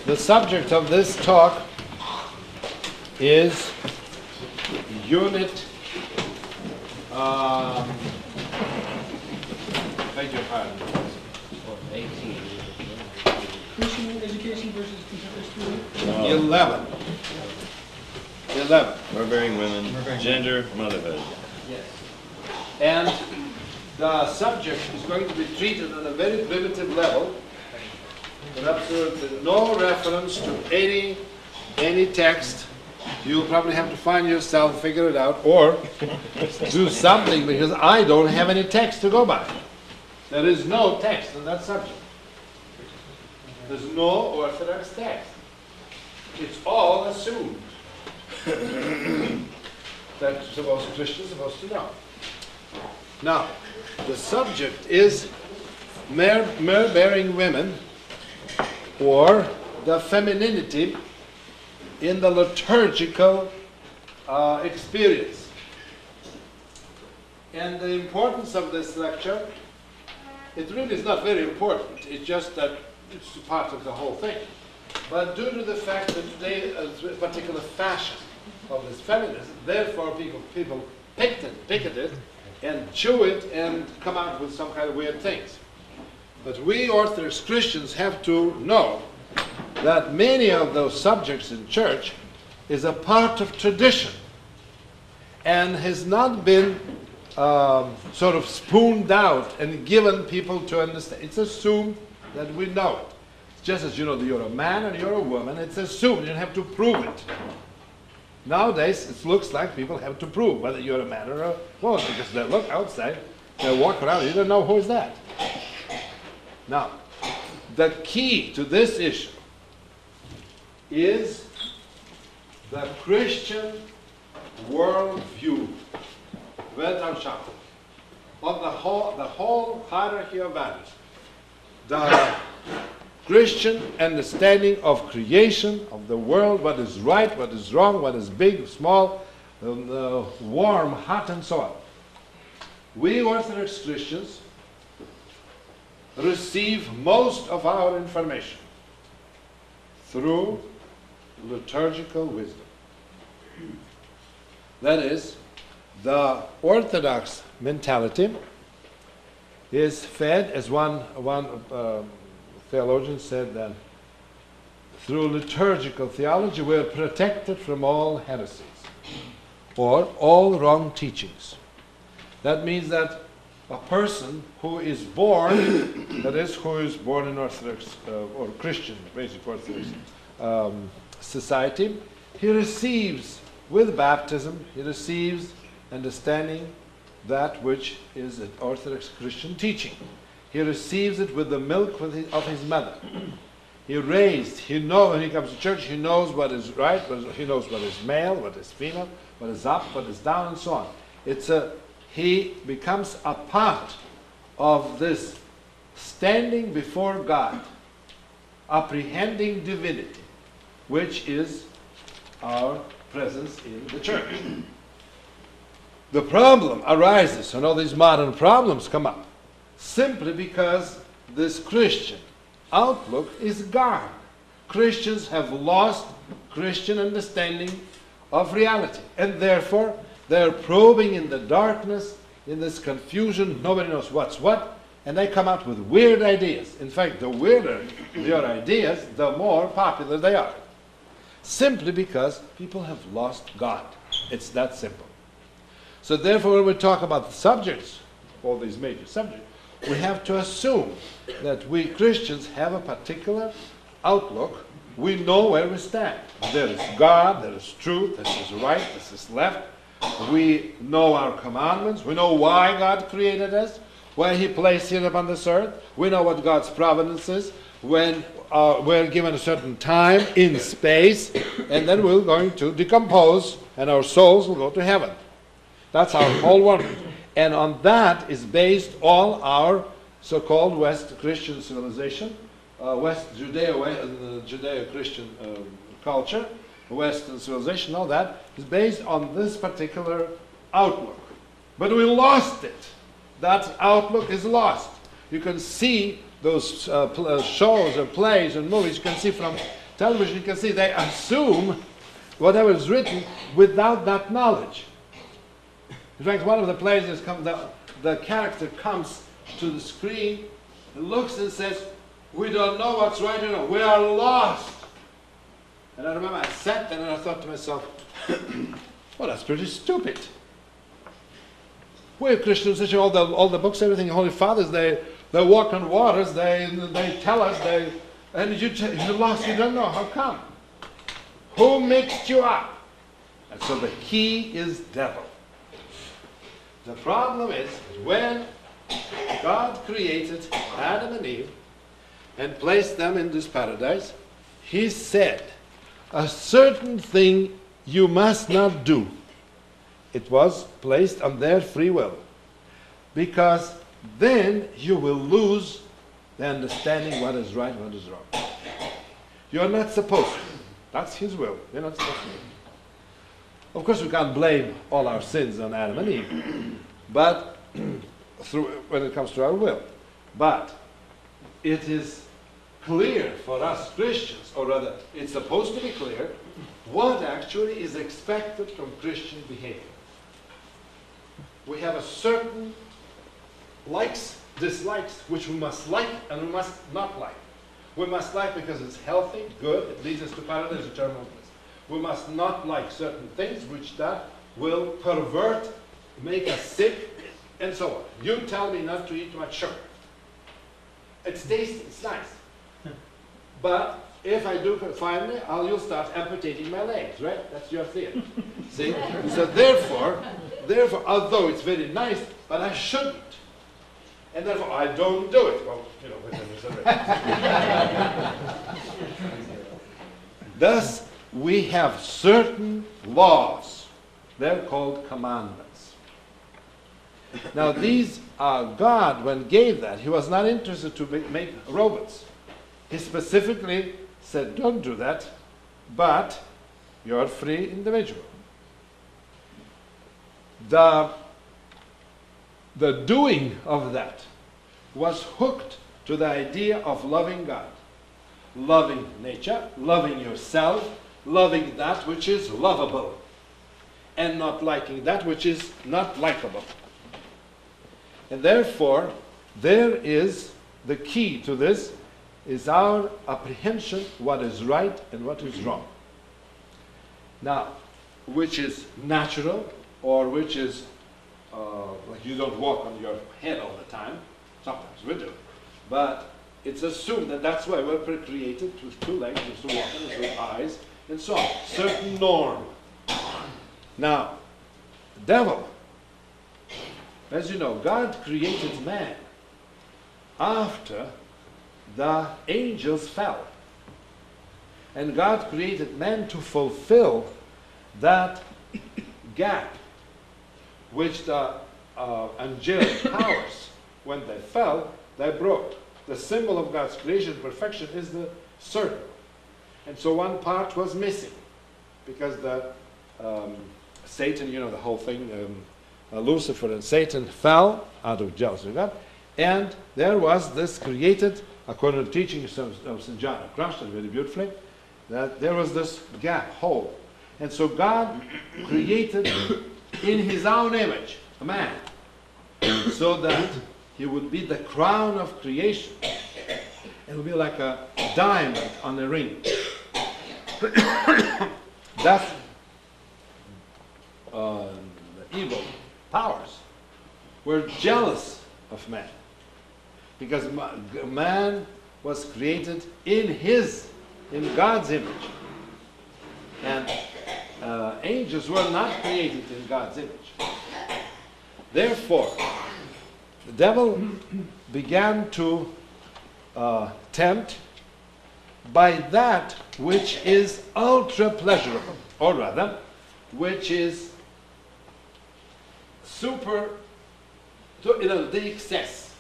The subject of this talk is unit, beg your pardon, 18. Christian education versus contemporary schooling? 11. 11. Myrrbearing women, gender, motherhood. Yes. And the subject is going to be treated on a very primitive level, with absolutely no reference to any text. You'll probably have to find yourself and figure it out, or do something, because I don't have any text to go by. There is no text on that subject. There's no orthodox text. It's all assumed that Christians are supposed to know. Now, the subject is Myrrbearing women, or the femininity in the liturgical experience. And the importance of this lecture, it really is not very important. It's just that it's part of the whole thing. But due to the fact that today a particular fashion of this feminism, therefore people pick it and chew it and come out with some kind of weird things. But we Orthodox Christians have to know that many of those subjects in church is a part of tradition and has not been sort of spooned out and given people to understand. It's assumed that we know it. Just as you know that you're a man and you're a woman, it's assumed. You don't have to prove it. Nowadays, it looks like people have to prove whether you're a man or a woman, because they look outside, they walk around, you don't know who is that. Now, the key to this issue is the Christian worldview, Weltanschauung, of the whole hierarchy of values. The Christian understanding of creation, of the world, what is right, what is wrong, what is big, small, warm, hot, and so on. We Orthodox Christians receive most of our information through liturgical wisdom. That is, the Orthodox mentality is fed, as one theologian said, that through liturgical theology we're protected from all heresies or all wrong teachings. That means that a person who is born, that is, who is born in Orthodox or Christian, basic Orthodox society, he receives with baptism, he receives understanding that which is an Orthodox Christian teaching. He receives it with the milk of his mother. He knows when he comes to church, he knows what is right, he knows what is male, what is female, what is up, what is down, and so on. He becomes a part of this standing before God, apprehending divinity, which is our presence in the church. The problem arises, and all these modern problems come up, simply because this Christian outlook is gone. Christians have lost Christian understanding of reality, and therefore they're probing in the darkness, in this confusion, nobody knows what's what, and they come out with weird ideas. In fact, the weirder your ideas, the more popular they are. Simply because people have lost God. It's that simple. So therefore, when we talk about the subjects, all these major subjects, we have to assume that we Christians have a particular outlook. We know where we stand. There is God, there is truth, this is right, this is left. We know our commandments. We know why God created us, why He placed us upon this earth. We know what God's providence is, when we're given a certain time in space, and then we're going to decompose, and our souls will go to heaven. That's our whole world. And on that is based all our so-called West Christian civilization, West Judeo-Christian culture, Western civilization, all that is based on this particular outlook. But we lost it. That outlook is lost. You can see those shows or plays and movies, you can see from television, you can see they assume whatever is written without that knowledge. In fact, one of the plays is the character comes to the screen, looks and says, "We don't know what's right or wrong. We are lost." And I remember I sat there and I thought to myself, well, that's pretty stupid. We're Christians, all the books, everything, Holy Fathers, they walk on waters, they tell us, and you're lost, you don't know. How come? Who mixed you up? And so the key is devil. The problem is when God created Adam and Eve and placed them in this paradise, He said, a certain thing you must not do. It was placed on their free will, because then you will lose the understanding what is right and what is wrong. You're not supposed to. That's His will. You're not supposed to. Of course, we can't blame all our sins on Adam and Eve, but when it comes to our will. But it is clear for us Christians, or rather, it's supposed to be clear, what actually is expected from Christian behavior. We have a certain likes, dislikes, which we must like and we must not like. We must like because it's healthy, good, it leads us to paradise, eternal bliss. We must not like certain things which that will pervert, make us sick, and so on. You tell me not to eat too much sugar. It's tasty, it's nice. But if I do finally, you'll start amputating my legs, right? That's your theory. See? So therefore, although it's very nice, but I shouldn't. And therefore, I don't do it. Well, thus, we have certain laws. They're called commandments. Now, these are God, when gave that, He was not interested to make robots. He specifically said, don't do that, but you're a free individual. The doing of that was hooked to the idea of loving God, loving nature, loving yourself, loving that which is lovable, and not liking that which is not likable. And therefore, there is the key to this is our apprehension what is right and what is wrong. Now, which is natural, or which is like you don't walk on your head all the time. Sometimes we do. But it's assumed that that's why we're created with two legs, with two walking, with eyes, and so on. Certain norm. Now, the devil, as you know, God created man after the angels fell. And God created man to fulfill that gap which the angelic powers, when they fell, they broke. The symbol of God's creation perfection is the circle. And so one part was missing because the Satan, you know the whole thing, Lucifer and Satan fell out of jealousy of God, and there was this created, according to the teachings of St. John of Chrysostom very beautifully, that there was this gap, hole. And so God created in His own image a man, so that he would be the crown of creation. It would be like a diamond on a ring. That's the evil powers were jealous of man, because man was created in God's image, and angels were not created in God's image. Therefore, the devil began to tempt by that which is ultra pleasurable, or rather, which is super, the excess.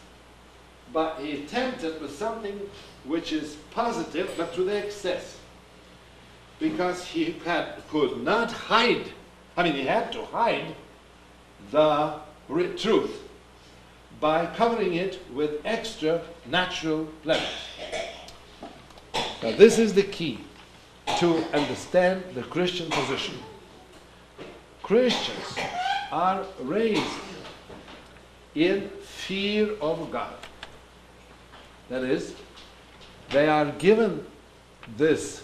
But he tempted with something which is positive, but to the excess. Because he could not hide, he had to hide the truth by covering it with extra natural pleasures. Now this is the key. to understand the Christian position. Christians are raised in fear of God. That is, they are given this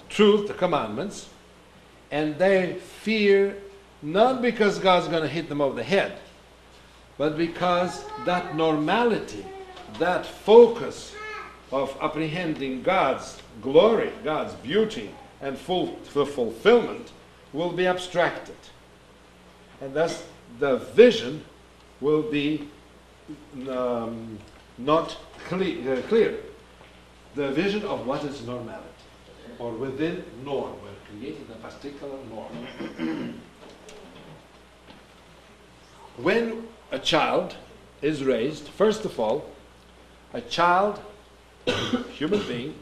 truth, the commandments, and they fear not because God's going to hit them over the head, but because that normality, that focus of apprehending God's glory, God's beauty, and full fulfillment will be abstracted. And thus the vision will be not clear. The vision of what is normality, or within norm. We're creating a particular norm. When a child is raised, first of all, a child, human being,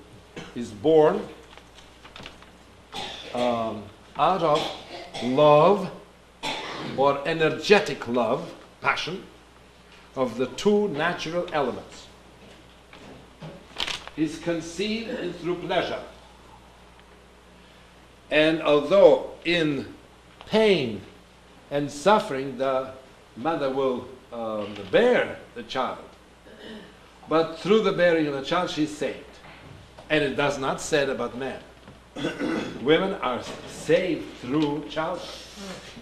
is born out of love, or energetic love, passion, of the two natural elements. Is conceived through pleasure. And although in pain and suffering the mother will bear the child, but through the bearing of the child she's saved. And it does not say about men. Women are saved through childbirth.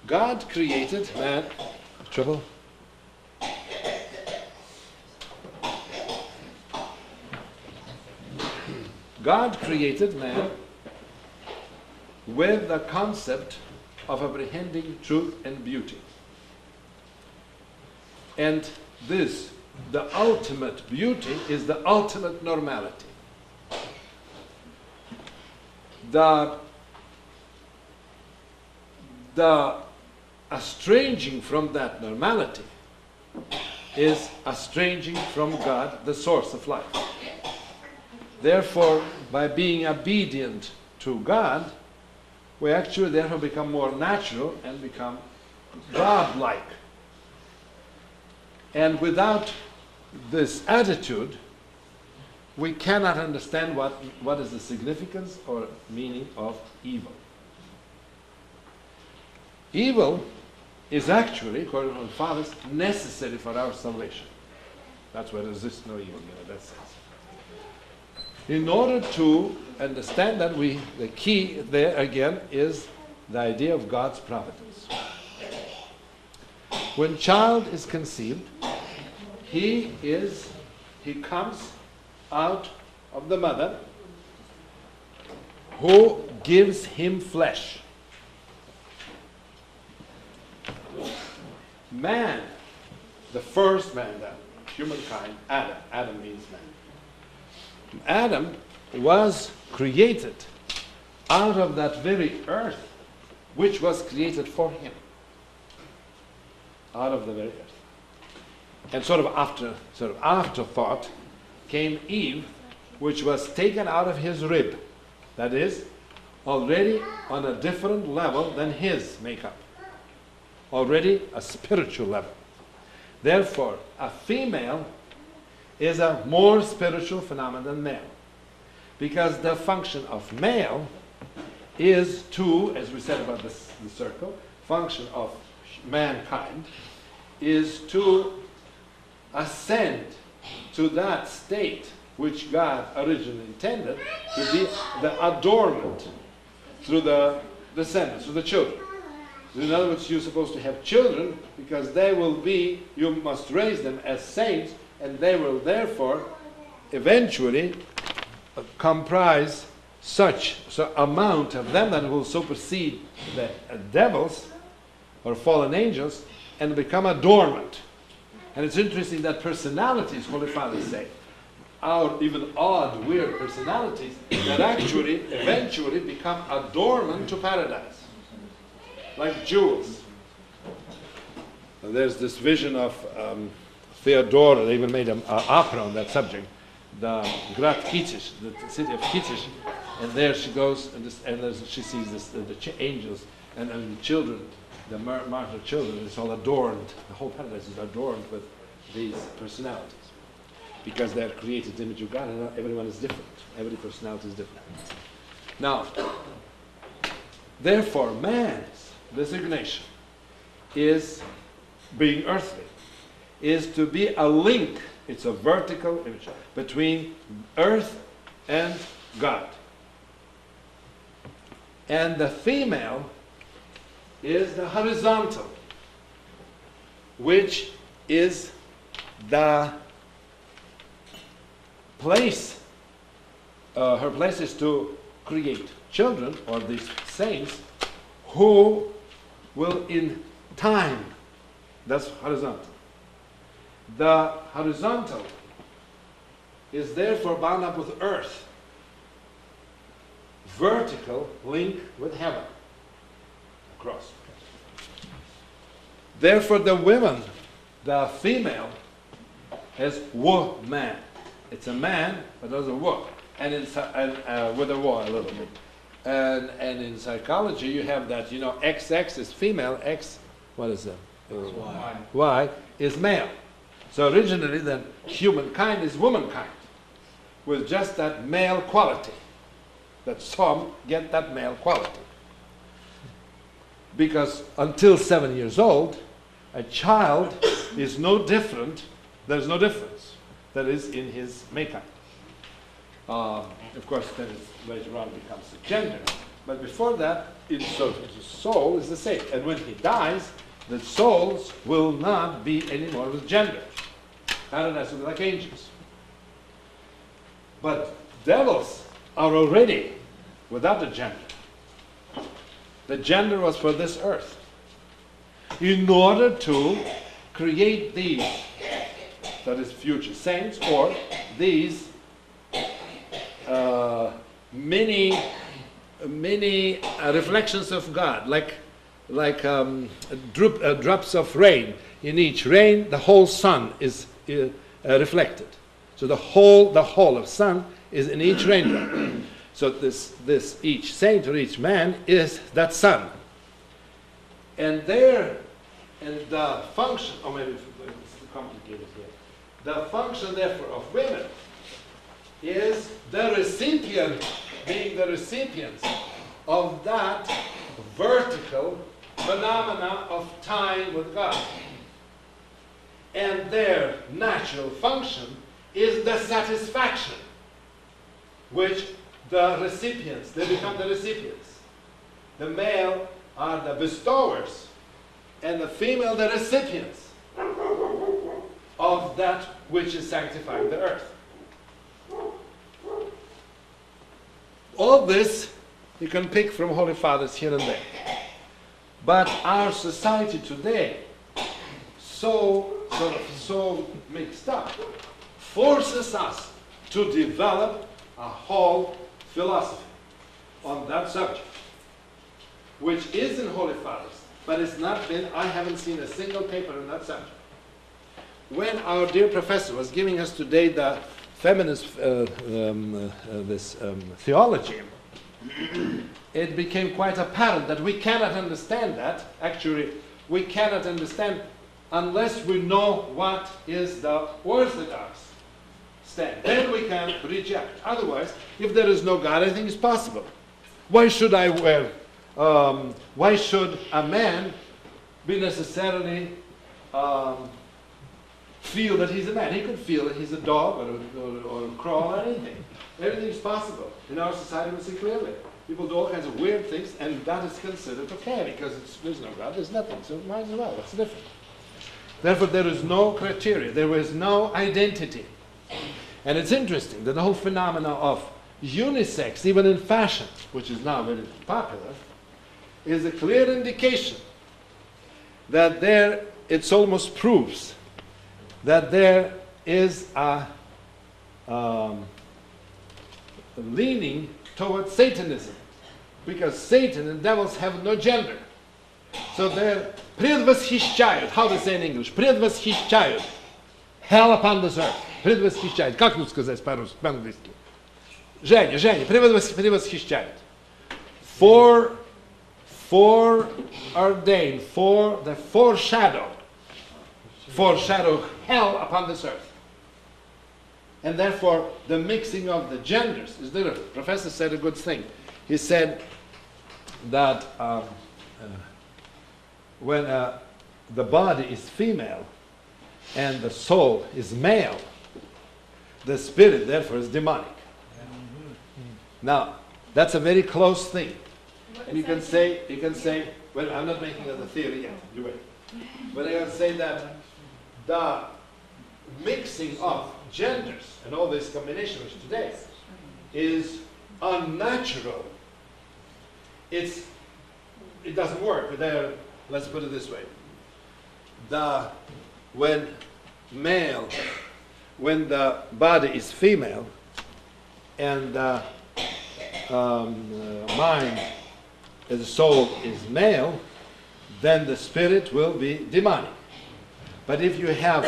God created man. Trouble? God created man with the concept of apprehending truth and beauty. And this, the ultimate beauty, is the ultimate normality. The estranging from that normality is estranging from God, the source of life. Therefore, by being obedient to God, we actually therefore become more natural and become God-like. And without this attitude, we cannot understand what is the significance or meaning of evil. Evil is actually, according to the fathers, necessary for our salvation. That's why there is no evil in that sense. In order to understand that, the key there again is the idea of God's providence. When child is conceived, he comes out of the mother who gives him flesh. Man, the first man, then, humankind, Adam means man. Adam was created out of that very earth which was created for him. Out of the very earth. And sort of afterthought came Eve, which was taken out of his rib. That is, already on a different level than his makeup. Already a spiritual level. Therefore, a female is a more spiritual phenomenon than male. Because the function of male is to, as we said about the circle, function of mankind is to ascend to that state which God originally intended to be the adornment through the descendants, through the children. In other words, you're supposed to have children because you must raise them as saints, and they will therefore eventually comprise such amount of them that will supersede the devils or fallen angels and become adornment. And it's interesting that personalities, Holy Fathers say, are even odd, weird personalities that actually eventually become adornment to paradise, like jewels. And there's this vision of Theodora. They even made an opera on that subject, the Grad Kitish, the city of Kitish, and there she goes and she sees the angels and the children, the martyr children. It's all adorned. The whole paradise is adorned with these personalities. because they're created in the image of God, and everyone is different. Every personality is different. Now, therefore, man's designation is being earthly, is to be a link, it's a vertical image, between earth and God. And the female is the horizontal, which is the place, her place is to create children, or these saints, who will in time, that's horizontal. The horizontal is therefore bound up with earth. Vertical link with heaven. Across. Therefore the women, the female, is woman. It's a man, but there's a wo. And with a wo a little bit. And in psychology you have that, XX is female, X, what is it? Y is male. So originally then humankind is womankind, with just that male quality. That some get that male quality. Because until 7 years old, a child is no different, there's no difference that is in his makeup. Of course, then it later on becomes a gender. But before that, his soul is the same. And when he dies, the souls will not be anymore with gender. Paradise will be like angels. But devils are already without a gender. The gender was for this earth. In order to create these, that is future saints, or these many reflections of God, like drops of rain. In each rain, the whole sun is reflected. So the whole of sun is in each raindrop. So this each saint or each man is that sun. And the function, or maybe it's complicated here. The function, therefore, of women is the recipient, being the recipients of that vertical phenomena of time with God. And their natural function is the satisfaction, which the recipients, they become the recipients. The male are the bestowers, and the female the recipients of that which is sanctifying the earth. All this you can pick from Holy Fathers here and there. But our society today, so mixed up, forces us to develop a whole philosophy on that subject, which is in Holy Fathers, but it's not been, I haven't seen a single paper on that subject. When our dear professor was giving us today the feminist theology, it became quite apparent that we cannot understand that. Actually, we cannot understand unless we know what is the orthodox stand. Then we can reject. Otherwise, if there is no God, anything is possible. Why should I wear? Why should a man be necessarily feel that he's a man? He could feel that he's a dog or a crow or anything. Everything is possible. In our society, we see clearly. People do all kinds of weird things, and that is considered okay because there's no God, there's nothing. So might as well. What's the difference? Therefore, there is no criteria. There is no identity. And it's interesting that the whole phenomena of unisex, even in fashion, which is now very popular, is a clear indication that it almost proves that there is a leaning towards Satanism, because Satan and devils have no gender. So they're предвосхищают, how to say in English, предвосхищают hell upon this earth. Предвосхищают, как тут сказать по-английски? Женя, предвосхищают. Foreordained, for the foreshadow hell upon this earth. And therefore, the mixing of the genders is different. The professor said a good thing. He said that when the body is female and the soul is male, the spirit, therefore, is demonic. Now, that's a very close thing. And you can say, well, I'm not making it a theory yet, you wait. But I can say that the mixing of genders and all these combinations today is unnatural. It doesn't work. Let's put it this way. When the body is female and the mind, the soul is male, then the spirit will be demonic. But if you have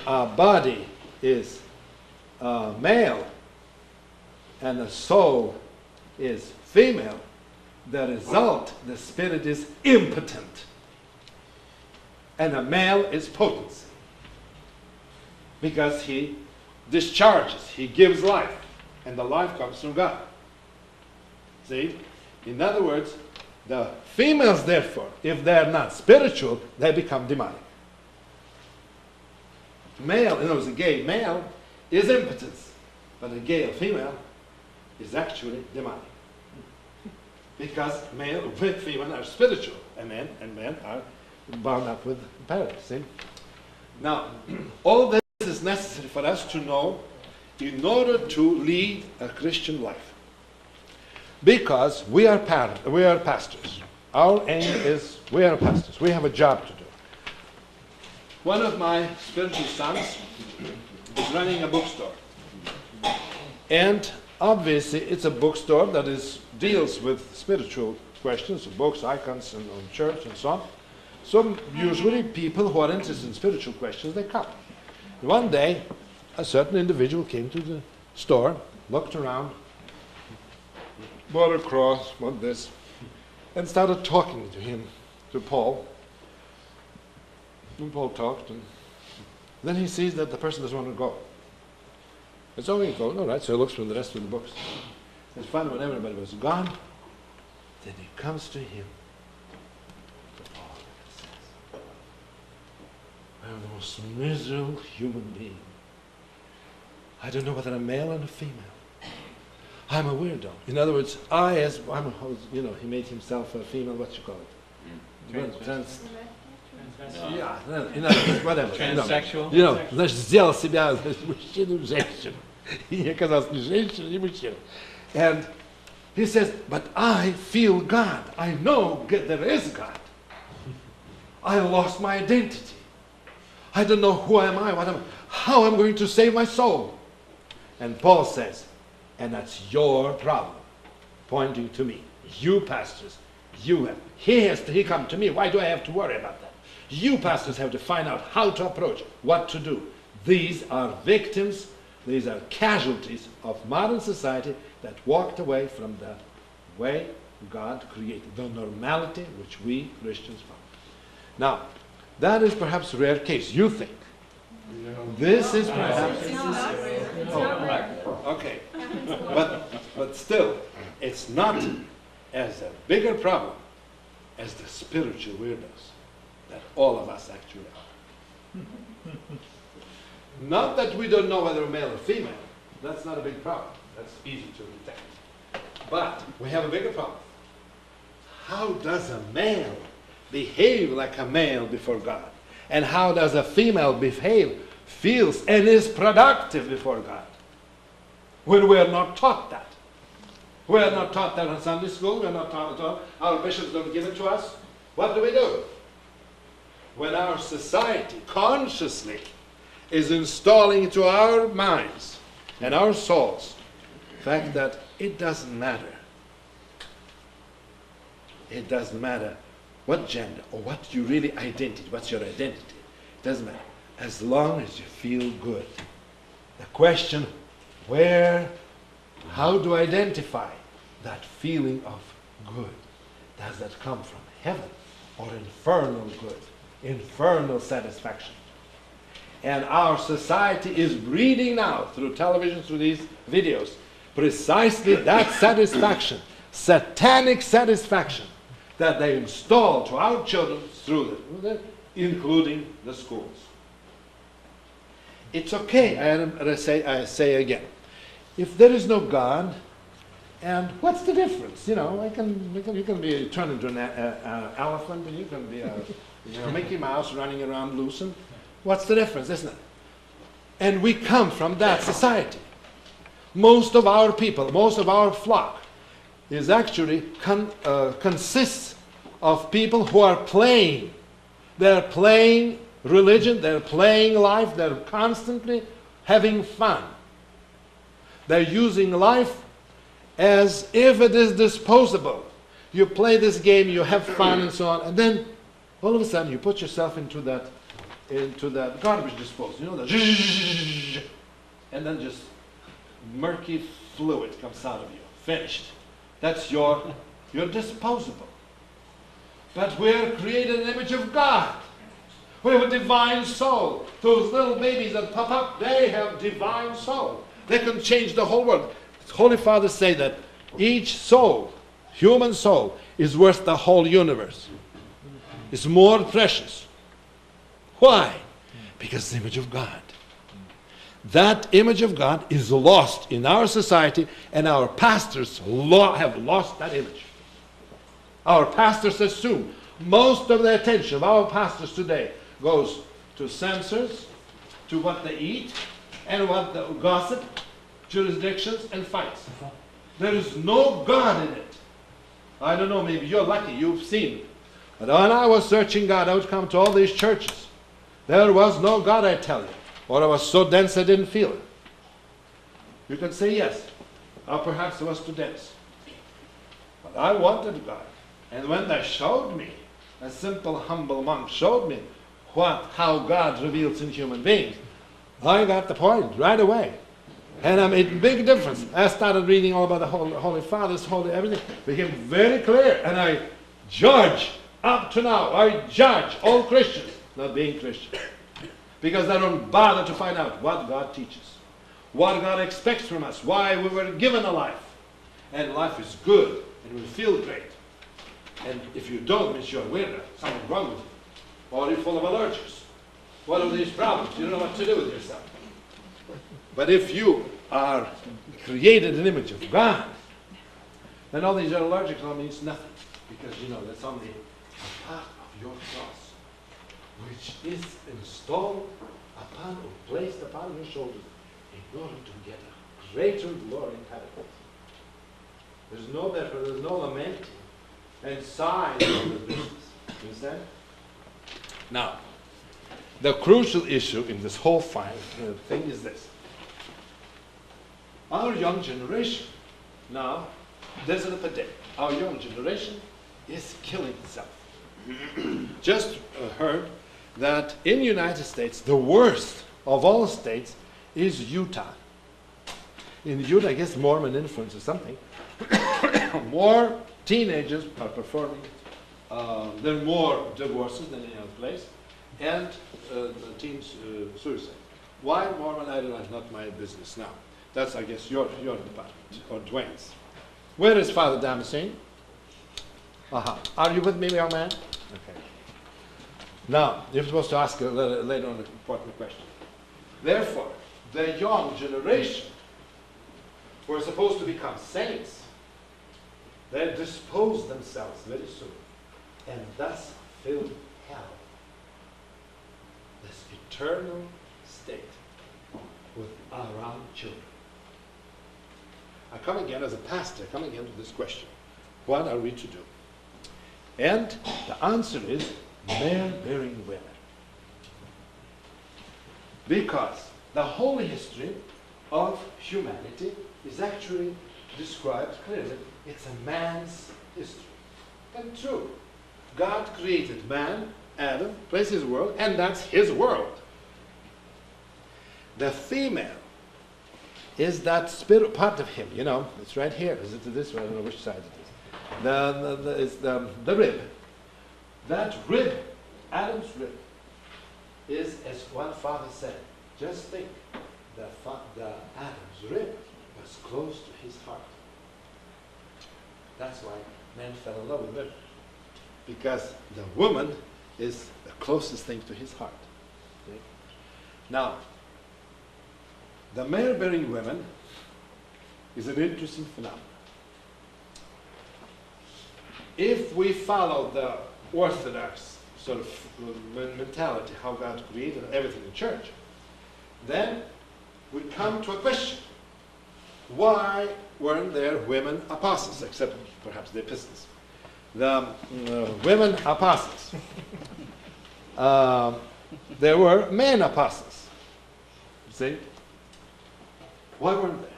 a body is male and the soul is female, the result, the spirit is impotent. And a male is potency. Because he discharges, he gives life. And the life comes from God. See? In other words, the females, therefore, if they're not spiritual, they become demonic. Male, in other words, a gay male is impotence, but a gay female is actually demonic. Because male with female are spiritual, and men are bound up with parents. See? Now, all this is necessary for us to know in order to lead a Christian life. Because we are pastors. Our aim is, we are pastors. We have a job to do. One of my spiritual sons is running a bookstore. And obviously it's a bookstore that deals with spiritual questions, books, icons, and on church and so on. So usually people who are interested in spiritual questions, they come. One day, a certain individual came to the store, looked around, bought a cross, bought this, and started talking to him, to Paul. And Paul talked, and then he sees that the person doesn't want to go. And so he goes, all right, so he looks through the rest of the books. It's fun when everybody was gone. Then he comes to him, to Paul, and says, I'm the most miserable human being. I don't know whether I'm male or a female. I'm a weirdo. In other words, he made himself a female, what you call it? Yeah, in other words, whatever. Transsexual? Значит, сделал себя мужчину и женщину. И оказался не женщиной, не мужчиной. And he says, but I feel God. I know there is God. I lost my identity. I don't know who am I, how I'm going to save my soul. And Paul says, and that's your problem, pointing to me. You pastors, he come to me. Why do I have to worry about that? You pastors have to find out how to approach, what to do. These are victims, these are casualties of modern society that walked away from the way God created, the normality which we Christians found. Now, that is perhaps a rare case, you think. This is perhaps... Okay. But still, it's not as a bigger problem as the spiritual weirdos that all of us actually are. Not that we don't know whether we're male or female. That's not a big problem. That's easy to detect. But we have a bigger problem. How does a male behave like a male before God? And how does a female behave, feels, and is productive before God? When we are not taught that. We are not taught that in Sunday school. We are not taught at all. Our bishops don't give it to us. What do? When our society consciously is installing into our minds and our souls the fact that it doesn't matter. It doesn't matter what gender or what you really what's your identity. It doesn't matter. As long as you feel good. The question, how do I identify that feeling of good? Does that come from heaven or infernal good, infernal satisfaction? And our society is breeding now, through television, through these videos, precisely that satisfaction, satanic satisfaction, that they install to our children through them, including the schools. It's okay, I say again, if there is no God, and what's the difference? You know, you can be turned into an elephant, and you can be a Mickey Mouse running around loose, and what's the difference, isn't it? And we come from that society. Most of our people, most of our flock, is actually consists of people who are playing. They're playing religion, they're playing life, they're constantly having fun. They're using life as if it is disposable. You play this game, you have fun and so on, and then all of a sudden you put yourself into that garbage disposal, you know, and then just murky fluid comes out of you. Finished. That's your disposable. But we are created in the image of God. We have a divine soul. Those little babies that pop up, they have divine soul. They can change the whole world. Holy Fathers say that each soul, human soul, is worth the whole universe. It's more precious. Why? Because it's the image of God. That image of God is lost in our society, and our pastors have lost that image. Our pastors assume most of the attention of our pastors today goes to censors, to what they eat, and what the gossip, jurisdictions, and fights. There is no God in it. I don't know, maybe you're lucky, you've seen it. But when I was searching God, I would come to all these churches. There was no God, I tell you. Or I was so dense I didn't feel it. You can say yes. Or perhaps it was too dense. But I wanted God. And when they showed me, a simple, humble monk showed me how God reveals in human beings, I got the point right away. And I made a big difference. I started reading all about the Holy Fathers, everything. It became very clear. And I judge, up to now, I judge all Christians not being Christian. Because they don't bother to find out what God teaches, what God expects from us, why we were given a life. And life is good, and we feel great. And if you don't, means you're weird, something wrong with you. Or you're full of allergies. What are these problems? You don't know what to do with yourself. But if you are created in the image of God, then all these allergics all means nothing. Because you know that's only a part of your cross, which is installed upon or placed upon your shoulders in order to get a greater glory in paradise. There's no better, there's no lamenting and sighing on the business. You understand? Now, the crucial issue in this whole thing is this. Our young generation now, there's an epidemic. Our young generation is killing itself. Just heard that in the United States, the worst of all states is Utah. In Utah, I guess Mormon influence or something. More teenagers are performing, there are more divorces than any other place, and teens suicide. Why Mormon? I don't know, it's not my business now. That's, I guess, your department, or Dwayne's. Where is Father Damascene? Are you with me, young man? Okay. Now, you're supposed to ask later on an important question. Therefore, the young generation who are supposed to become saints, they dispose themselves very soon, and thus fill hell, this eternal state, with our own children. I come again as a pastor, I come again to this question. What are we to do? And the answer is Myrrbearing women. Because the whole history of humanity is actually described clearly. It's a man's history. And true. God created man, Adam, placed his world, and that's his world. The female is that spirit part of him, you know, it's right here. Is it this way? I don't know which side it is. It's the rib. That rib, Adam's rib, is, as one father said, just think, the Adam's rib was close to his heart. That's why man fell in love with women, because the woman is the closest thing to his heart. Okay? Now, the myrrh-bearing women is an interesting phenomenon. If we follow the orthodox sort of mentality, how God created everything in church, then we come to a question. Why weren't there women apostles, except perhaps the epistles? The women apostles. There were men apostles. See? Why weren't there?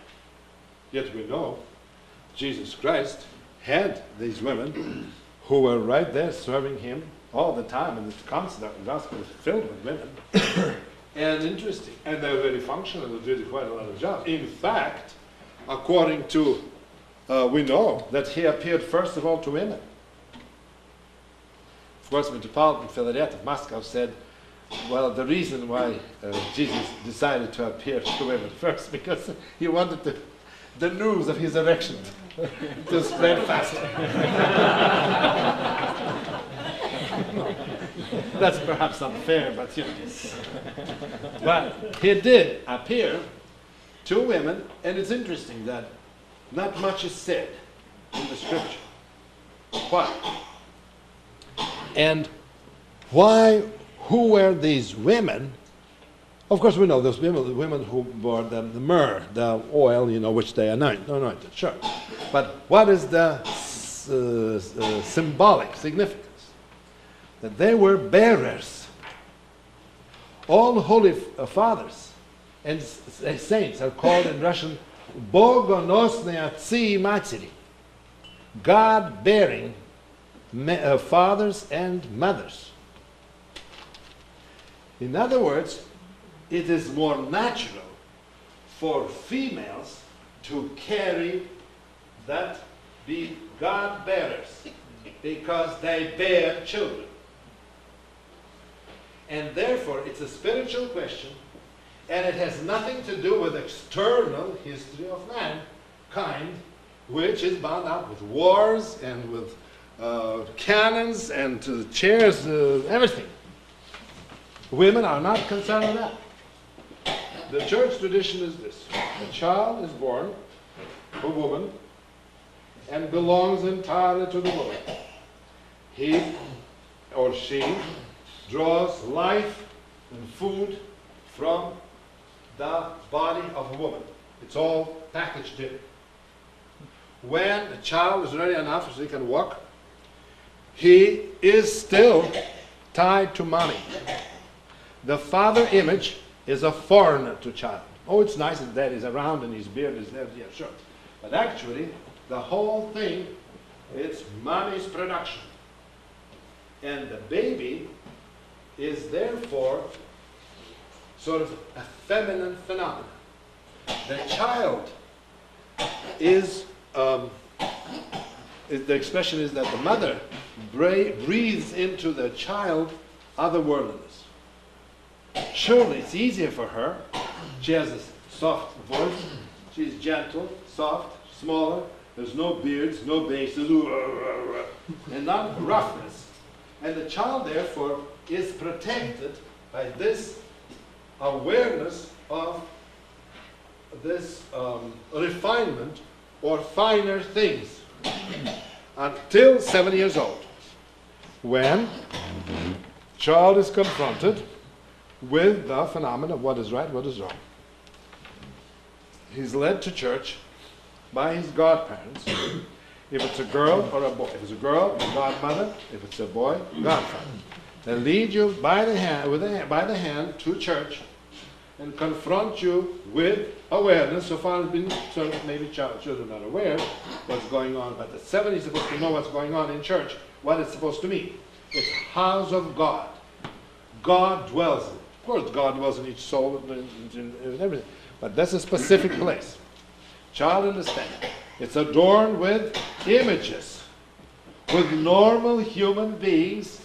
Yet we know Jesus Christ had these women who were right there serving him all the time, and the gospel is filled with women. And interesting, and they're very functional, they did quite a lot of jobs. In fact, according to, we know that he appeared first of all to women. Of course, Metropolitan Philaret of Moscow said, well, the reason why Jesus decided to appear to women first, because he wanted the news of his erection to spread faster. That's perhaps unfair, but you know. But he did appear to women, and it's interesting that not much is said in the scripture. Why? And why? Who were these women? Of course, we know those women who bore the myrrh, the oil, which they anointed. Sure. But what is the symbolic significance? That they were bearers. All holy fathers and saints are called in Russian Bogonosnaya Tsi Matsiri, God-bearing fathers and mothers. In other words, it is more natural for females to carry that, be God-bearers, because they bear children. And therefore, it's a spiritual question, and it has nothing to do with external history of mankind, which is bound up with wars and with cannons and chairs, everything. Women are not concerned with that. The church tradition is this. A child is born, a woman, and belongs entirely to the Lord. He or she draws life and food from the body of a woman. It's all packaged in. When a child is ready enough so he can walk, he is still tied to mommy. The father image is a foreigner to child. Oh, it's nice that dad is around and his beard is there, yeah, sure. But actually, the whole thing, it's mommy's production. And the baby is therefore sort of a feminine phenomenon. The child is, the expression is that the mother breathes into the child otherworldliness. Surely it's easier for her. She has a soft voice. She's gentle, soft, smaller. There's no beards, no basses, and not roughness. And the child, therefore, is protected by this awareness of this refinement or finer things until 7 years old, when child is confronted with the phenomenon of what is right, what is wrong. He's led to church by his godparents. If it's a girl or a boy. If it's a girl, godmother. If it's a boy, godfather. They lead you by the hand to church and confront you with awareness. So far as being sort of maybe children are aware what's going on, but the 7 is supposed to know what's going on in church, what it's supposed to mean. It's house of God. God dwells in it. Of course, God dwells in each soul and everything, but that's a specific place. Child understand. It's adorned with images, with normal human beings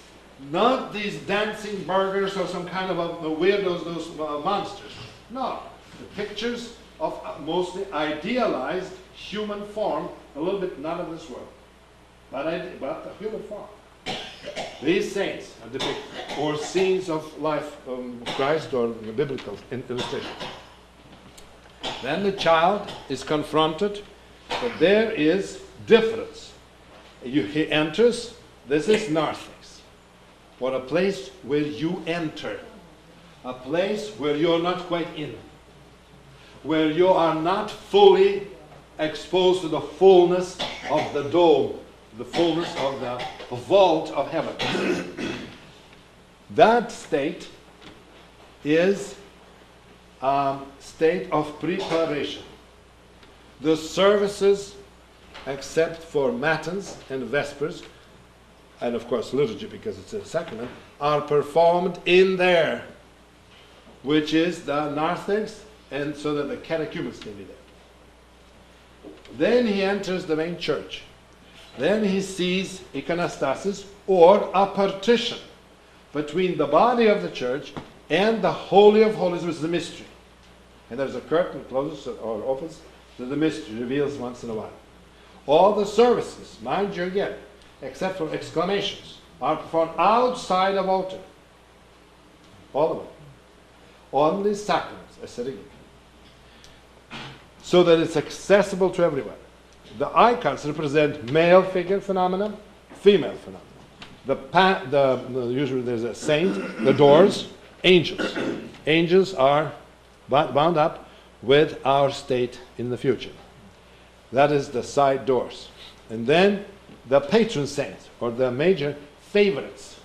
Not these dancing burgers or some kind of a weirdos, those monsters. No, the pictures of mostly idealized human form, a little bit not of this world, but the human form. These saints are depicted, or scenes of life of Christ, or the biblical illustration. Then the child is confronted that there is difference. He enters, this is narthex, or a place where you enter, a place where you're not quite in, where you are not fully exposed to the fullness of the dome, the fullness of the vault of heaven. That state is a state of preparation. The services, except for matins and vespers, and of course liturgy because it's a sacrament, are performed in there, which is the narthex, and so that the catechumens can be there. Then he enters the main church. Then he sees iconostasis, or a partition between the body of the church and the Holy of Holies, which is the mystery. And there's a curtain closes or opens, so the mystery reveals once in a while. All the services, mind you again, except for exclamations, are performed outside of altar. All of them. Only sacraments are sitting in. So that it's accessible to everyone. The icons represent male figure phenomena, female phenomena. Usually there's a saint, the doors, angels. Angels are bound up with our state in the future. That is the side doors. And then the patron saints, or the major favorites,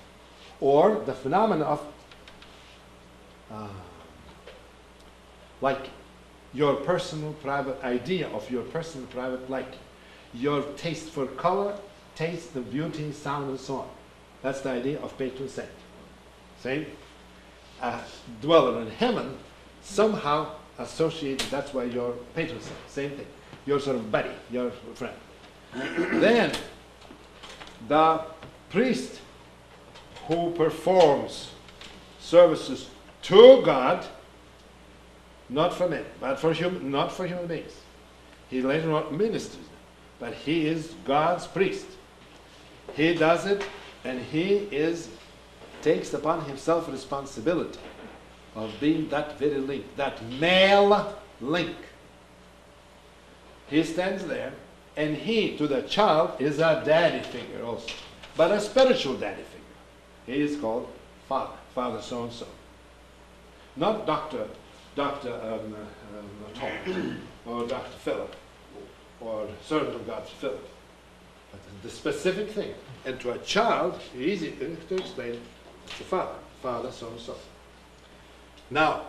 or the phenomena of like your personal private idea of your personal private liking, your taste for color, taste of beauty, sound, and so on. That's the idea of patron saint. Same. Dweller in heaven, somehow associated, that's why your patron saint, same thing. Your sort of buddy, your friend. Then, the priest who performs services to God, not for men, but not for human beings. He later on ministers, but he is God's priest. He does it, and he takes upon himself responsibility of being that very link, that male link. He stands there, and he, to the child, is a daddy figure also, but a spiritual daddy figure. He is called Father, Father so-and-so. Not Dr. Tom, or Dr. Philip, or servant of God Philip. But the specific thing. And to a child, easy to explain, it's the Father, Father so-and-so. Now,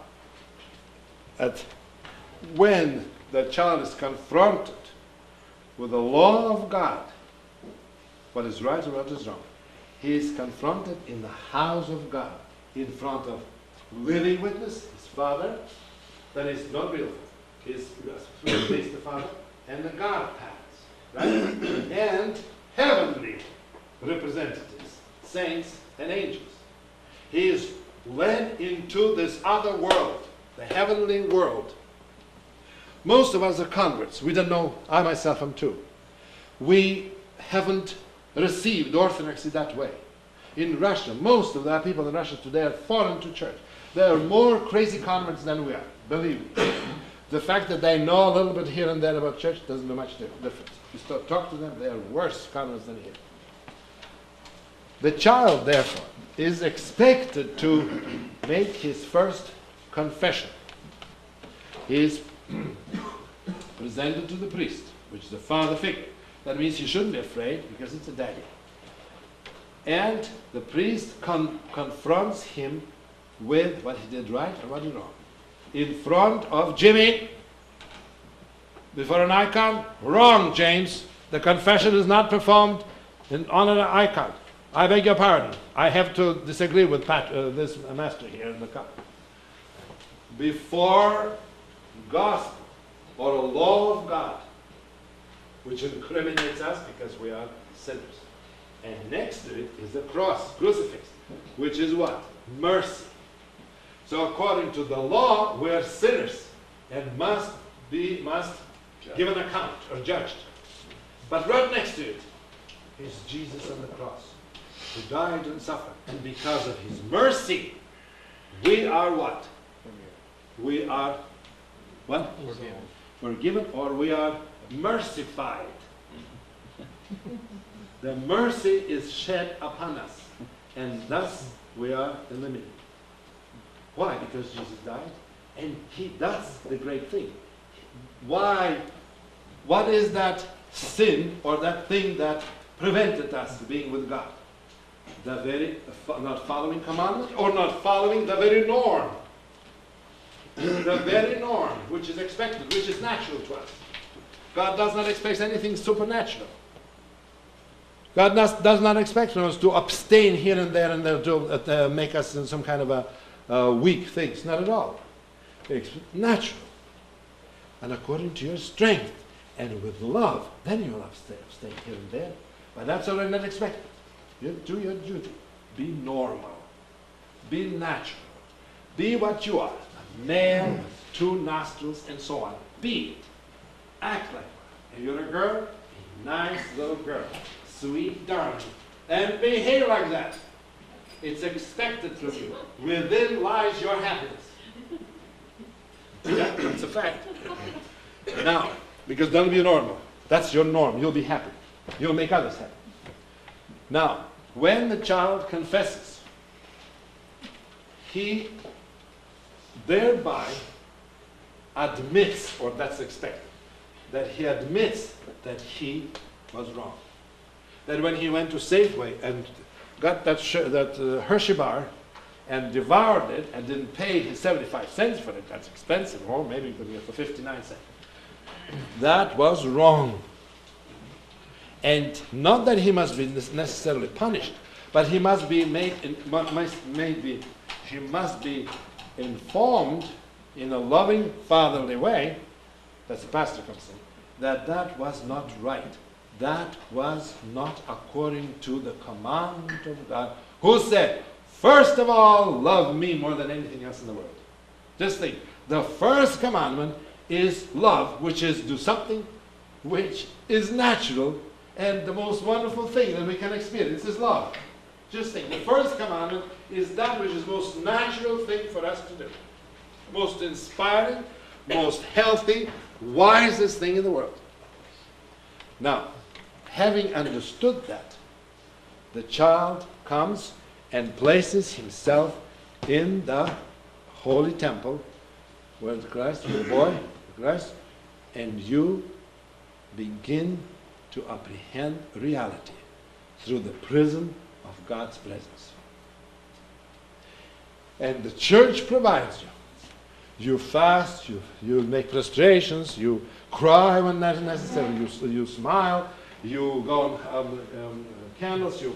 when the child is confronted with the law of God, what is right and what is wrong, he is confronted in the house of God, in front of living witness, his father, that is not real, his the Father, and the God paths, right? And heavenly representatives, saints and angels. He is led into this other world, the heavenly world. Most of us are converts. We don't know, I myself am too. We haven't received orthodoxy that way. In Russia, most of the people in Russia today are foreign to church. They are more crazy converts than we are, believe me. The fact that they know a little bit here and there about church doesn't make much difference. You start talking to them, they are worse converts than here. The child, therefore, is expected to make his first confession. He is presented to the priest, which is the father figure. That means he shouldn't be afraid because it's a daddy. And the priest confronts him with what he did right and what he did wrong. In front of Jimmy, before an icon, wrong, James. The confession is not performed on an icon. I beg your pardon. I have to disagree with this master here in the cup. Before gospel or a law of God, which incriminates us because we are sinners. And next to it is the cross, crucifix. which is what? Mercy. So according to the law, we're sinners and must give an account or judged. But right next to it is Jesus on the cross, who died and suffered. And because of his mercy, we are what? We are what? Forgiven, or we are mercified. The mercy is shed upon us, and thus we are eliminated. Why? Because Jesus died, and that's the great thing. Why? What is that sin or that thing that prevented us being with God? The very not following commandment, or not following the very norm. The very norm which is expected, which is natural to us. God does not expect anything supernatural. God does not expect us to abstain here and there and to make us in some kind of a weak things. Not at all. It's natural. And according to your strength and with love, then you will abstain here and there. But that's already not expected. You do your duty. Be normal. Be natural. Be what you are. A male with 2 nostrils and so on. Be it. Act like one. If you're a girl, be a nice little girl. Sweet darling. And behave like that. It's expected from you. Within lies your happiness. Yeah, that's a fact. Now, because that'll be normal. That's your norm. You'll be happy. You'll make others happy. Now, when the child confesses, he thereby admits, or that's expected, that he admits that he was wrong. That when he went to Safeway and got that Hershey bar and devoured it and didn't pay his 75 cents for it, that's expensive, or maybe it could be for 59 cents. That was wrong. And not that he must be necessarily punished, but he must be he must be informed in a loving, fatherly way, that's the pastor comes in, that was not right. That was not according to the commandment of God, who said, first of all, love me more than anything else in the world. Just think, the first commandment is love, which is do something which is natural, and the most wonderful thing that we can experience is love. Just think, the first commandment is that which is the most natural thing for us to do. Most inspiring, most healthy, wisest thing in the world. Now, having understood that, the child comes and places himself in the holy temple where Christ, the boy, Christ, and you begin to apprehend reality through the prism of God's presence. And the church provides you. You fast, you make prostrations, you cry when that's necessary, you smile, you go on candles, you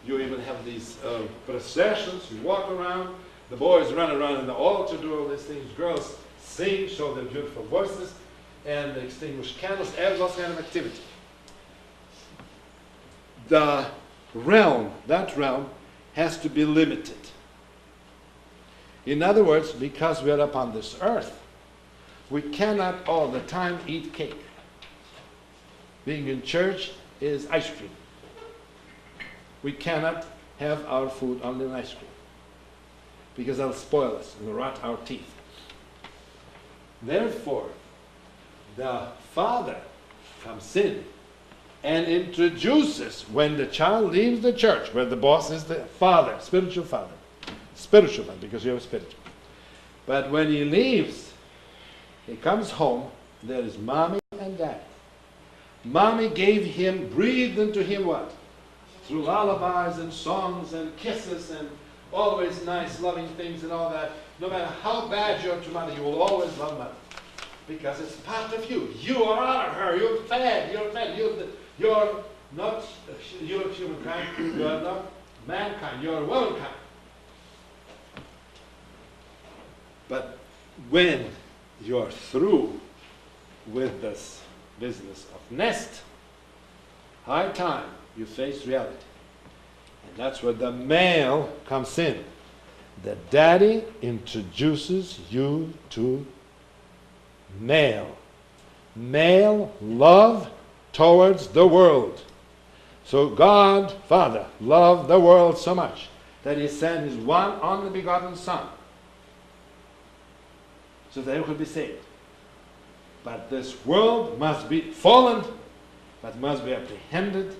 even have these processions, you walk around, the boys run around in the altar, do all these things, girls sing, show their beautiful voices, and extinguish candles, and those kind of activity. That realm has to be limited. In other words, because we are upon this earth, we cannot all the time eat cake. Being in church is ice cream. We cannot have our food only in ice cream, because that'll spoil us and rot our teeth. Therefore, the father comes in and introduces, when the child leaves the church, where the boss is the father, spiritual father, because you're spiritual. But when he leaves, he comes home, there is mommy and dad. Mommy gave him, breathed into him what? Through lullabies and songs and kisses and always nice loving things and all that. No matter how bad you're to mother, you will always love mother. Because it's part of you. You are out of her. You're fed. You're not humankind. You're not mankind. You're womankind. But when you're through with this business of nest, high time you face reality. And that's where the male comes in. The daddy introduces you to male. Male love towards the world. So God, Father, loved the world so much that he sent his one only begotten Son so that it could be saved. But this world must be fallen, but must be apprehended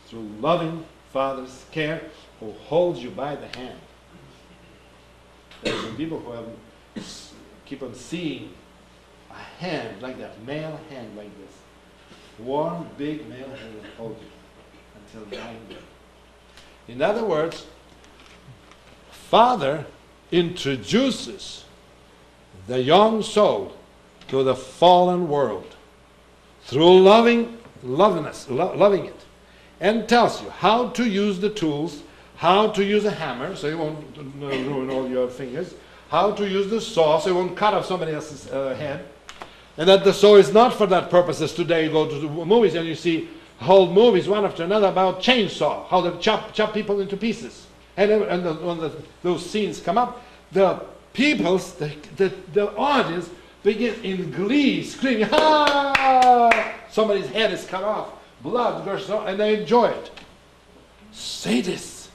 through loving Father's care who holds you by the hand. There are some people who keep on seeing a hand like that, male hand like this. Warm, big male hand that holds you until dying day. In other words, Father introduces the young soul to the fallen world through loving it, and tells you how to use the tools, how to use a hammer so you won't ruin all your fingers, how to use the saw so you won't cut off somebody else's head, and that the saw is not for that purpose. As today you go to the movies and you see whole movies one after another about chainsaw, how they chop people into pieces, and when those scenes come up, the audience begin in glee, screaming, "Ha! Somebody's head is cut off, blood gushes out," and they enjoy it. Sadists.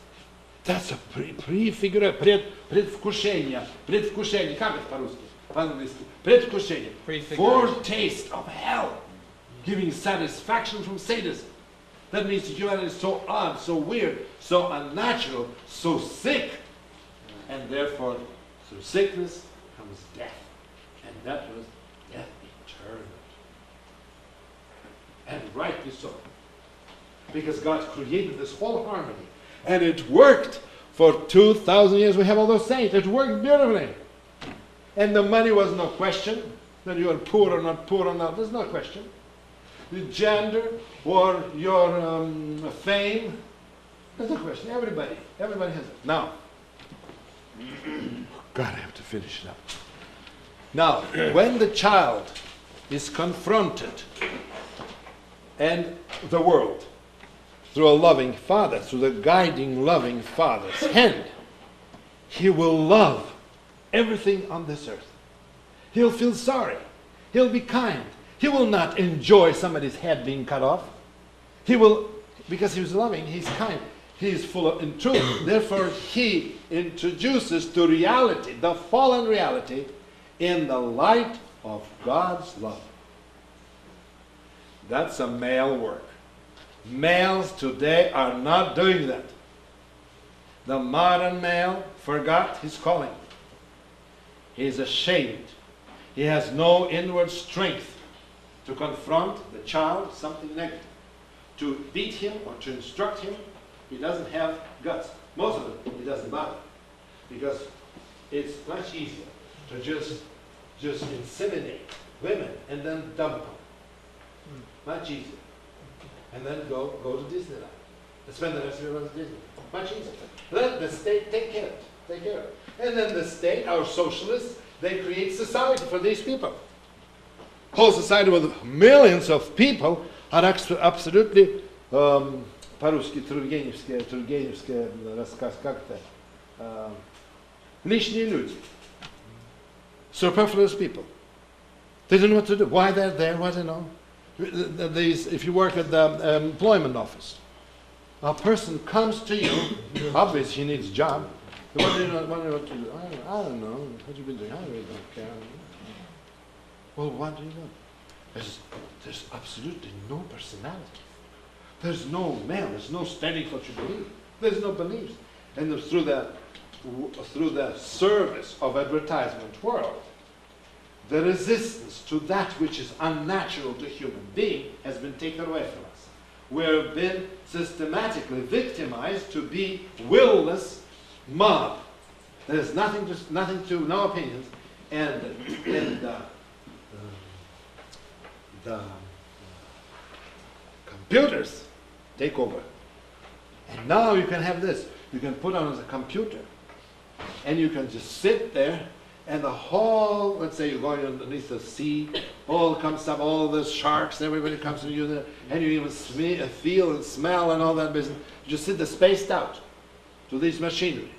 That's a prefigure, предвкушение, как это по-русски, по-английски? Предвкушение, foretaste of hell, giving satisfaction from sadism. That means humanity is so odd, so weird, so unnatural, so sick, and therefore through sickness comes death. And that was death eternal. And rightly so. Because God created this whole harmony. And it worked for 2,000 years. We have all those saints. It worked beautifully. And the money was no question. That you are poor or not. There's no question. The gender or your fame. There's no question. Everybody has it. Now, God, I have to finish it up. Now, when the child is confronted and the world through a loving father, through the guiding loving father's hand, he will love everything on this earth. He'll feel sorry. He'll be kind. He will not enjoy somebody's head being cut off. He will, because he's loving, he's kind. He is full of in truth. Therefore, he introduces to reality, the fallen reality, in the light of God's love. That's a male work. Males today are not doing that. The modern male forgot his calling. He is ashamed. He has no inward strength to confront the child, something negative. To beat him or to instruct him, he doesn't have guts. Most of it, he doesn't bother. Because it's much easier to just inseminate women and then dump them. Much easier. And then go to Disneyland. And spend the rest of your life at Disney. Much easier. Let the state take care of it. Take care of it. And then the state, our socialists, they create society for these people. Whole society with millions of people are absolutely по-русски Тургеневский рассказ, как это? Лишние люди. Superfluous people. They don't know what to do. Why they're there, what they know. If you work at the employment office, a person comes to you, obviously he needs a job. What do you know what to do? I don't know. What have you been doing? I really don't care. Well, what do you know? There's absolutely no personality. There's no male. There's no standing for what you believe. There's no beliefs. And through the service of advertisement world, the resistance to that which is unnatural to human being has been taken away from us. We've been systematically victimized to be willless mob. There's nothing to, no opinions, and the computers take over. And now you can have this. You can put on as a computer, and you can just sit there And the whole, let's say you're going underneath the sea, all comes up, all the sharks, everybody comes to you there, and you even feel and smell and all that business. You just sit there spaced out to this machinery,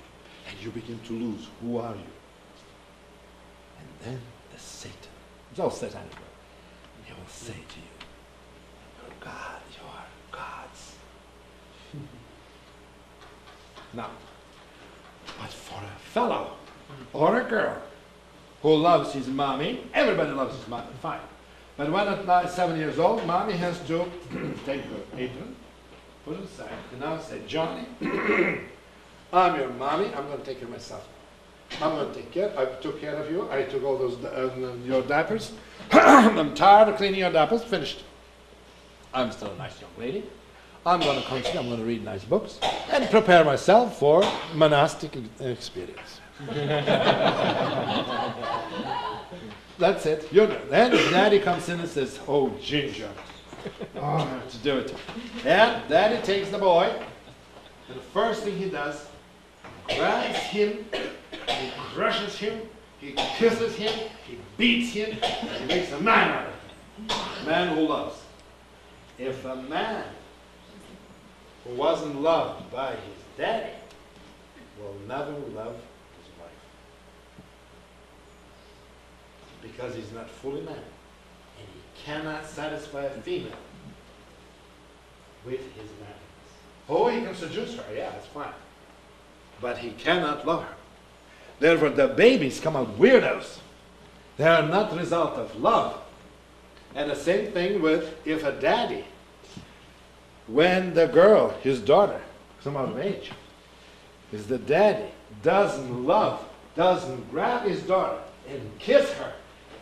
and you begin to lose. Who are you? And then there's Satan. It's all satanic. And he will say to you, you're God, you are gods. Now, but for a fellow or a girl who loves his mommy, everybody loves his mommy, fine. But when at 7 years old, mommy has to take her apron, put it aside, and now say, Johnny, I'm your mommy, I'm going to take care of myself. I'm going to take care, I took care of you, I took all those, your diapers. I'm tired of cleaning your diapers, finished. I'm still a nice young lady. I'm going to concentrate, I'm going to read nice books, and prepare myself for monastic experience. That's it. You're done. Then Daddy comes in and says, oh, Ginger. Oh, I have to do it. And Daddy takes the boy, and the first thing he does, grabs him, he crushes him, he kisses him, he beats him, and he makes a man out of him. A man who loves. If a man who wasn't loved by his daddy will never love his wife. Because he's not fully man. And he cannot satisfy a female with his madness. Oh, he can seduce her, yeah, that's fine. But he cannot love her. Therefore, the babies come out weirdos. They are not the result of love. And the same thing with if a daddy, when the girl, his daughter, comes out of age, is the daddy doesn't love, doesn't grab his daughter and kiss her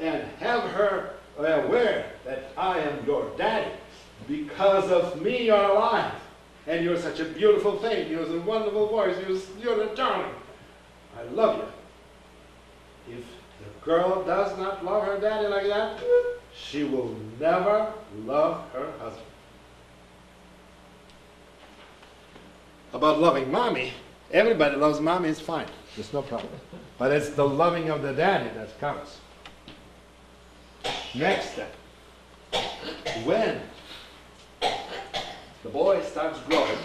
and have her aware that I am your daddy. Because of me you're alive. And you're such a beautiful thing. You're a wonderful voice. You're a darling. I love you. If the girl does not love her daddy like that, she will never love her husband. About loving mommy, everybody loves mommy, it's fine. There's no problem. But it's the loving of the daddy that counts. Next step. When the boy starts growing,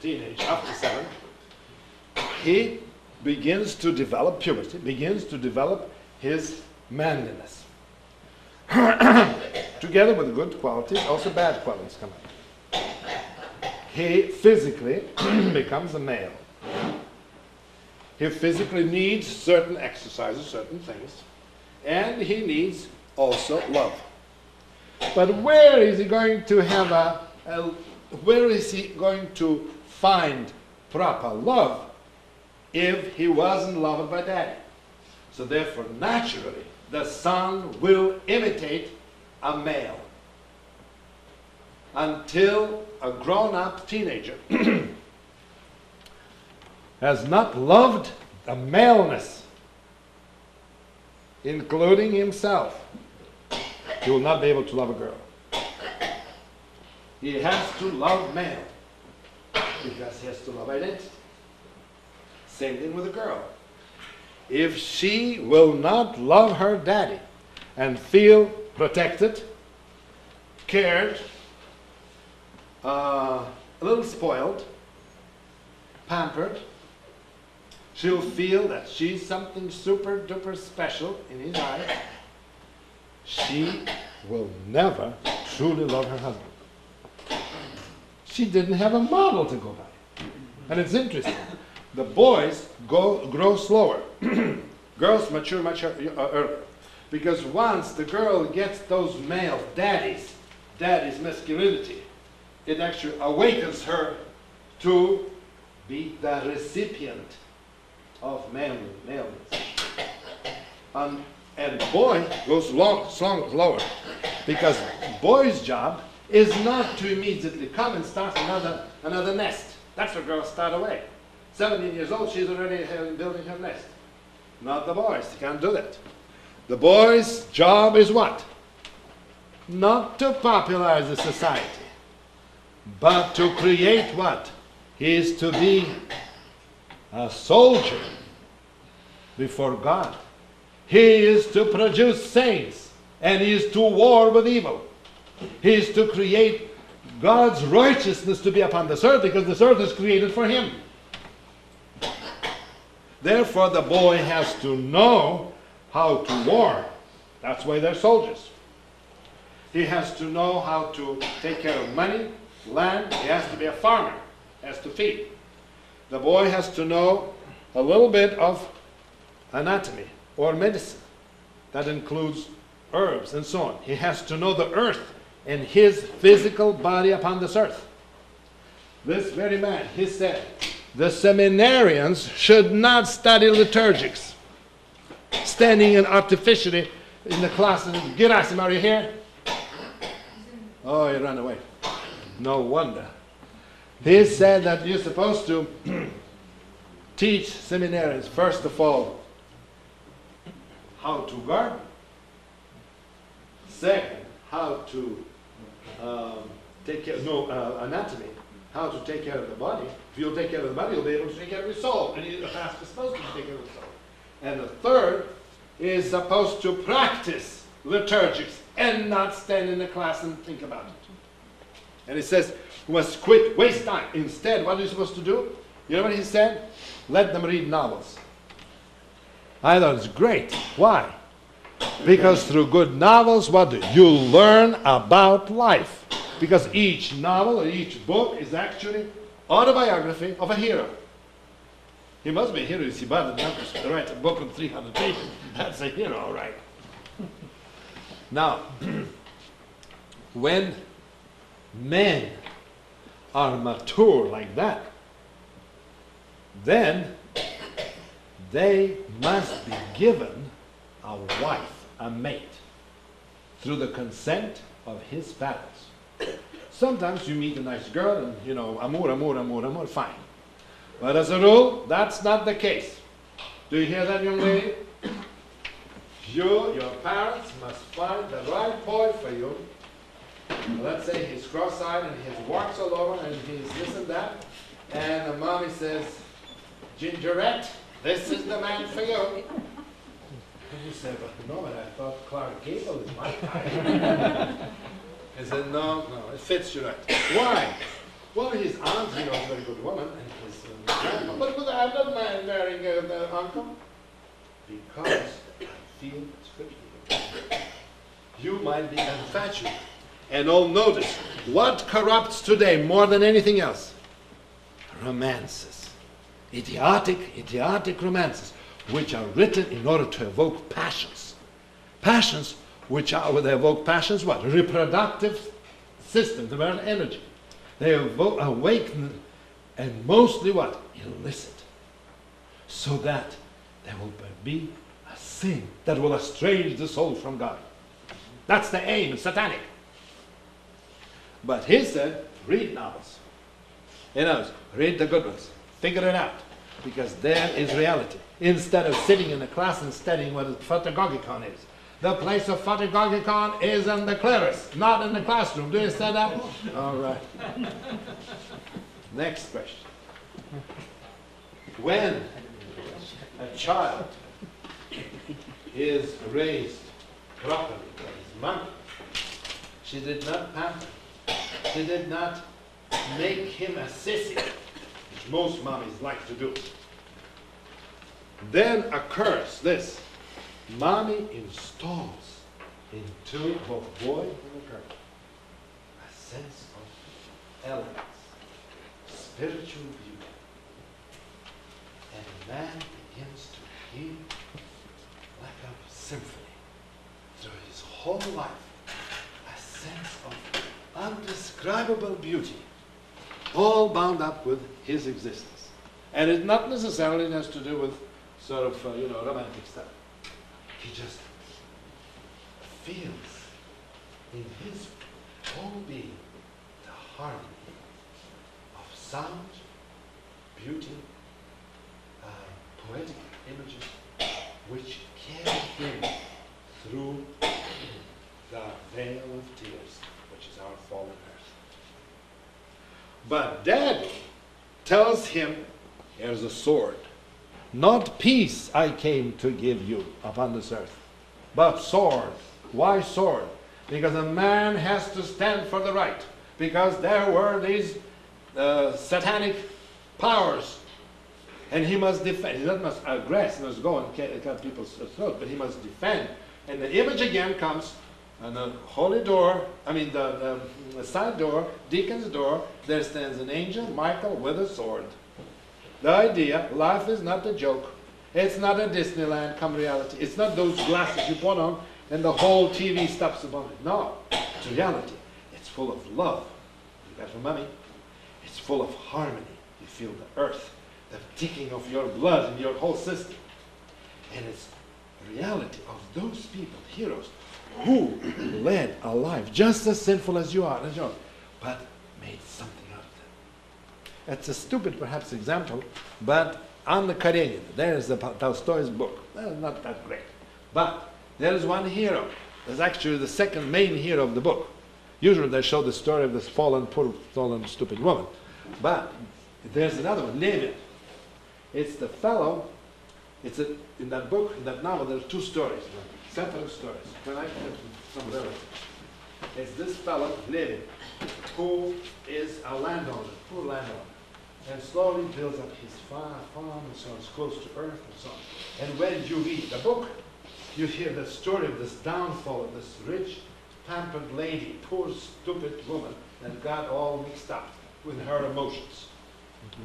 teenage, after 7, he begins to develop puberty, begins to develop his manliness. Together with good qualities, also bad qualities come out. He physically becomes a male. He physically needs certain exercises, certain things, and he needs also love. But where is he going to have where is he going to find proper love if he wasn't loved by daddy? So therefore, naturally, the son will imitate a male until a grown-up teenager has not loved the maleness, including himself. He will not be able to love a girl. He has to love male because he has to love identity. Same thing with a girl. If she will not love her daddy and feel protected, cared, a little spoiled, pampered, she'll feel that she's something super duper special in his eyes. She will never truly love her husband. She didn't have a model to go by. And it's interesting. The boys grow slower. Girls mature much earlier. Because once the girl gets those male daddy's masculinity, it actually awakens her to be the recipient of maleness. And boy goes slower. Because boy's job is not to immediately come and start another nest. That's where girls start away. 17 years old, she's already building her nest. Not the boys, they can't do that. The boy's job is what? Not to popularize the society, but to create what? He is to be a soldier before God He is to produce saints, and he is to war with evil. He is to create God's righteousness to be upon this earth, because this earth is created for him. Therefore, the boy has to know how to war. That's why they're soldiers. He has to know how to take care of money, land. He has to be a farmer. He has to feed. The boy has to know a little bit of anatomy or medicine. That includes herbs and so on. He has to know the earth and his physical body upon this earth. This very man, he said, the seminarians should not study liturgics. Standing in artificially in the class and Gerasim, are you here? Oh, he ran away. No wonder. He said that you're supposed to teach seminarians, first of all, how to garden. Second, how to take care, anatomy, how to take care of the body. If you'll take care of the body, you'll be able to take care of your soul. And the pastor is supposed to take care of the soul. And the third is supposed to practice liturgics and not stand in the class and think about it. And he says, we must quit, waste time. Instead, what are you supposed to do? You know what he said? Let them read novels. I thought it's great. Why? Because through good novels, what do you learn about life? Because each novel or each book is actually autobiography of a hero. He must be a hero. He's about to write a book on 300 pages. That's a hero, all right. Now, when men are mature like that, then they must be given a wife, a mate, through the consent of his parents. Sometimes you meet a nice girl and, you know, amor, fine. But as a rule, that's not the case. Do you hear that, young lady? Your parents must find the right boy for you. Let's say he's cross-eyed and he has warts all over and he's this and that. And the mommy says, Gingerette, this is the man for you. And you say, but no, but I thought Clark Gable is my type. He said, no, it fits you right. Why? Well, his aunt, you know, is a very good woman, and his grandma. But I don't mind marrying the uncle. Because I feel scripture. You might be infatuated. And all notice, what corrupts today more than anything else? Romances. Idiotic romances, which are written in order to evoke passions. Passions which are, they evoke passions, what? Reproductive systems, the very energy. They awaken, and mostly what? Illicit. So that there will be a sin that will estrange the soul from God. That's the aim, it's satanic. But he said, read novels. You know, read the good ones. Figure it out. Because there is reality. Instead of sitting in a class and studying what a photogogicon is. The place of photogogicon is in the cleris, not in the classroom. Do you understand that? All right. Next question. When a child is raised properly by his mother, she did not pamper. She did not make him a sissy, which most mommies like to do. Then occurs this. Mommy installs into both boy and girl a sense of elegance, spiritual beauty. And man begins to hear like a symphony through his whole life, a sense of undescribable beauty, all bound up with his existence. And it not necessarily has to do with sort of, romantic stuff. He just feels in his whole being the harmony of sound, beauty, poetic images, which carry him through the veil of tears, which is our fallen earth. But Daddy tells him, here's a sword. Not peace I came to give you upon this earth, but sword. Why sword? Because a man has to stand for the right. Because there were these satanic powers. And he must defend. He must aggress, he must go and cut people's throats, but he must defend. And the image again comes on the holy door, the side door, deacon's door, there stands an angel, Michael, with a sword. The idea, life is not a joke. It's not a Disneyland come reality. It's not those glasses you put on and the whole TV stops upon it. No, it's reality. It's full of love. You got for money. It's full of harmony. You feel the earth, the ticking of your blood in your whole system. And it's the reality of those people, heroes, who led a life just as sinful as you are, but made something out of it. It's a stupid, perhaps, example, but on the Karenin, there is Tolstoy's book. Well, not that great. But there is one hero. There's actually the second main hero of the book. Usually they show the story of this poor, fallen, stupid woman. But there's another one, Levin. It's the fellow, in that book, in that novel, there are two stories, separate stories. Can I have some relatives? It's this fellow, Levin, who is a landowner, poor landowner, and slowly builds up his farm and so on, it's close to earth and so on. And when you read the book, you hear the story of this downfall of this rich, pampered lady, poor, stupid woman that got all mixed up with her emotions.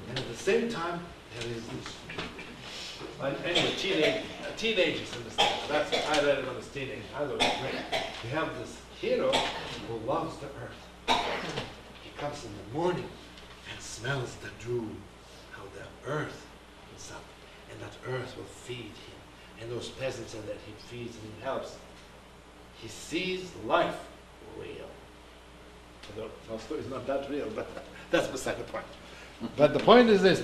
And at the same time, there is this. Anyway, teenagers understand. That's I read it when I was a teenager. I thought it was great. You have this hero who loves the earth. He comes in the morning and smells the dew, how the earth is up, and that earth will feed him. And those peasants are that he feeds and he helps. He sees life real. Although Tolstoy is not that real, but that's beside the point. But the point is this,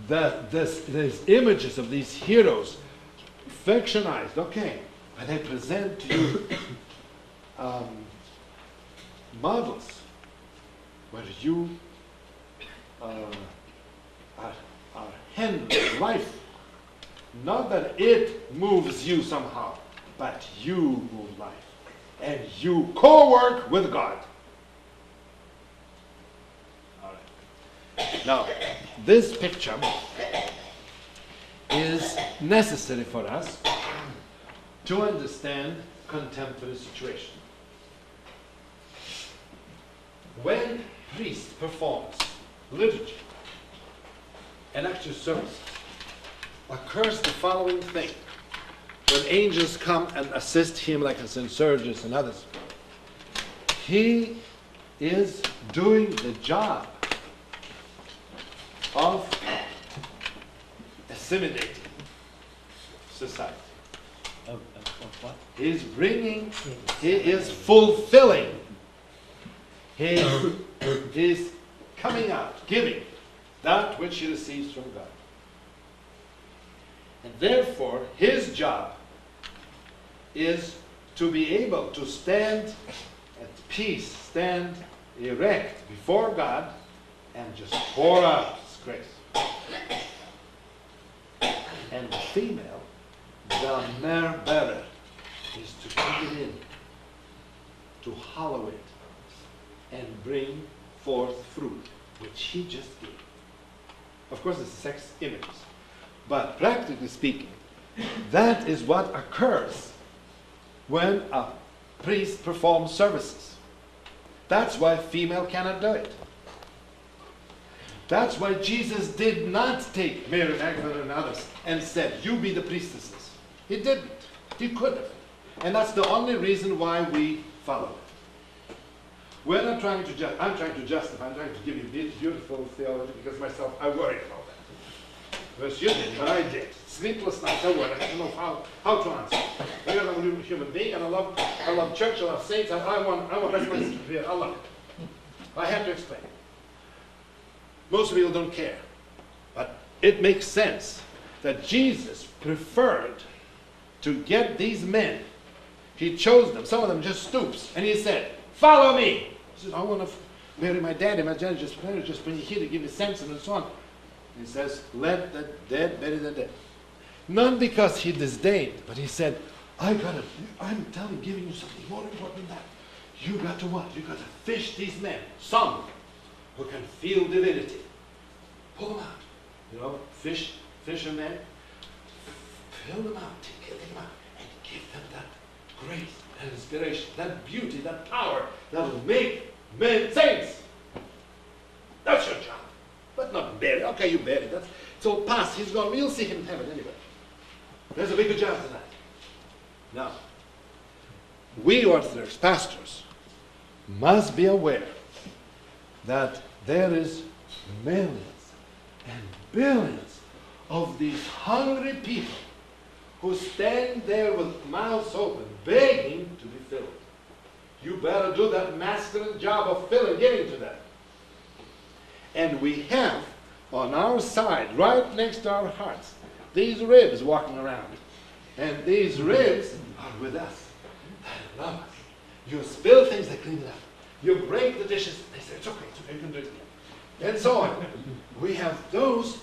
that these images of these heroes, fictionized, okay, but they present to you models where you are handling life. Not that it moves you somehow, but you move life. And you co-work with God. All right. Now, this picture is necessary for us to understand contemporary situation. When priest performs liturgy and actual service, occurs the following thing. When angels come and assist him, like St. Sergius and others, he is doing the job of assimilating society. Of what? He is fulfilling. He is coming out, giving that which he receives from God. And therefore, his job is to be able to stand at peace, stand erect before God, and just pour out his grace. And the female, the Myrrbearing, is to take it in, to hollow it, and bring forth fruit, which he just gave. Of course, it's sex images. But practically speaking, that is what occurs when a priest performs services. That's why female cannot do it. That's why Jesus did not take Mary Magdalene and others and said, you be the priestesses. He didn't. He could have. And that's the only reason why we follow it. We're not trying to I'm trying to justify, I'm trying to give you beautiful theology because myself, I worry about that. Because you did, but I did. Sleepless nights, I worried. I don't know how to answer. Because I'm a human being and I love church, I love saints, I want that's my spirit. I love it. I have to explain. Most people don't care. But it makes sense that Jesus preferred to get these men. He chose them. Some of them just stoops. And he said, follow me. He said, I want to marry my daddy. My daddy just bring you here to give me sense and so on. He says, let the dead bury the dead. Not because he disdained, but he said, I'm giving you something more important than that. You got to what? You got to fish these men, some who can feel divinity. Pull them out. You know, fishermen, fill them out, take them out, and give them that grace, that inspiration, that beauty, that power that will make men saints. That's your job. But not bury. Okay, you bury. It's all past. He's gone. We'll see him in heaven anyway. There's a bigger job than that. Now, we Orthodox pastors must be aware that there is millions and billions of these hungry people who stand there with mouths open, begging to be filled. You better do that masculine job of filling, getting to that. And we have on our side, right next to our hearts, these ribs walking around. And these ribs are with us. They love us. You spill things, they clean it up. You break the dishes, they say, it's okay, you can do it. And so on. We have those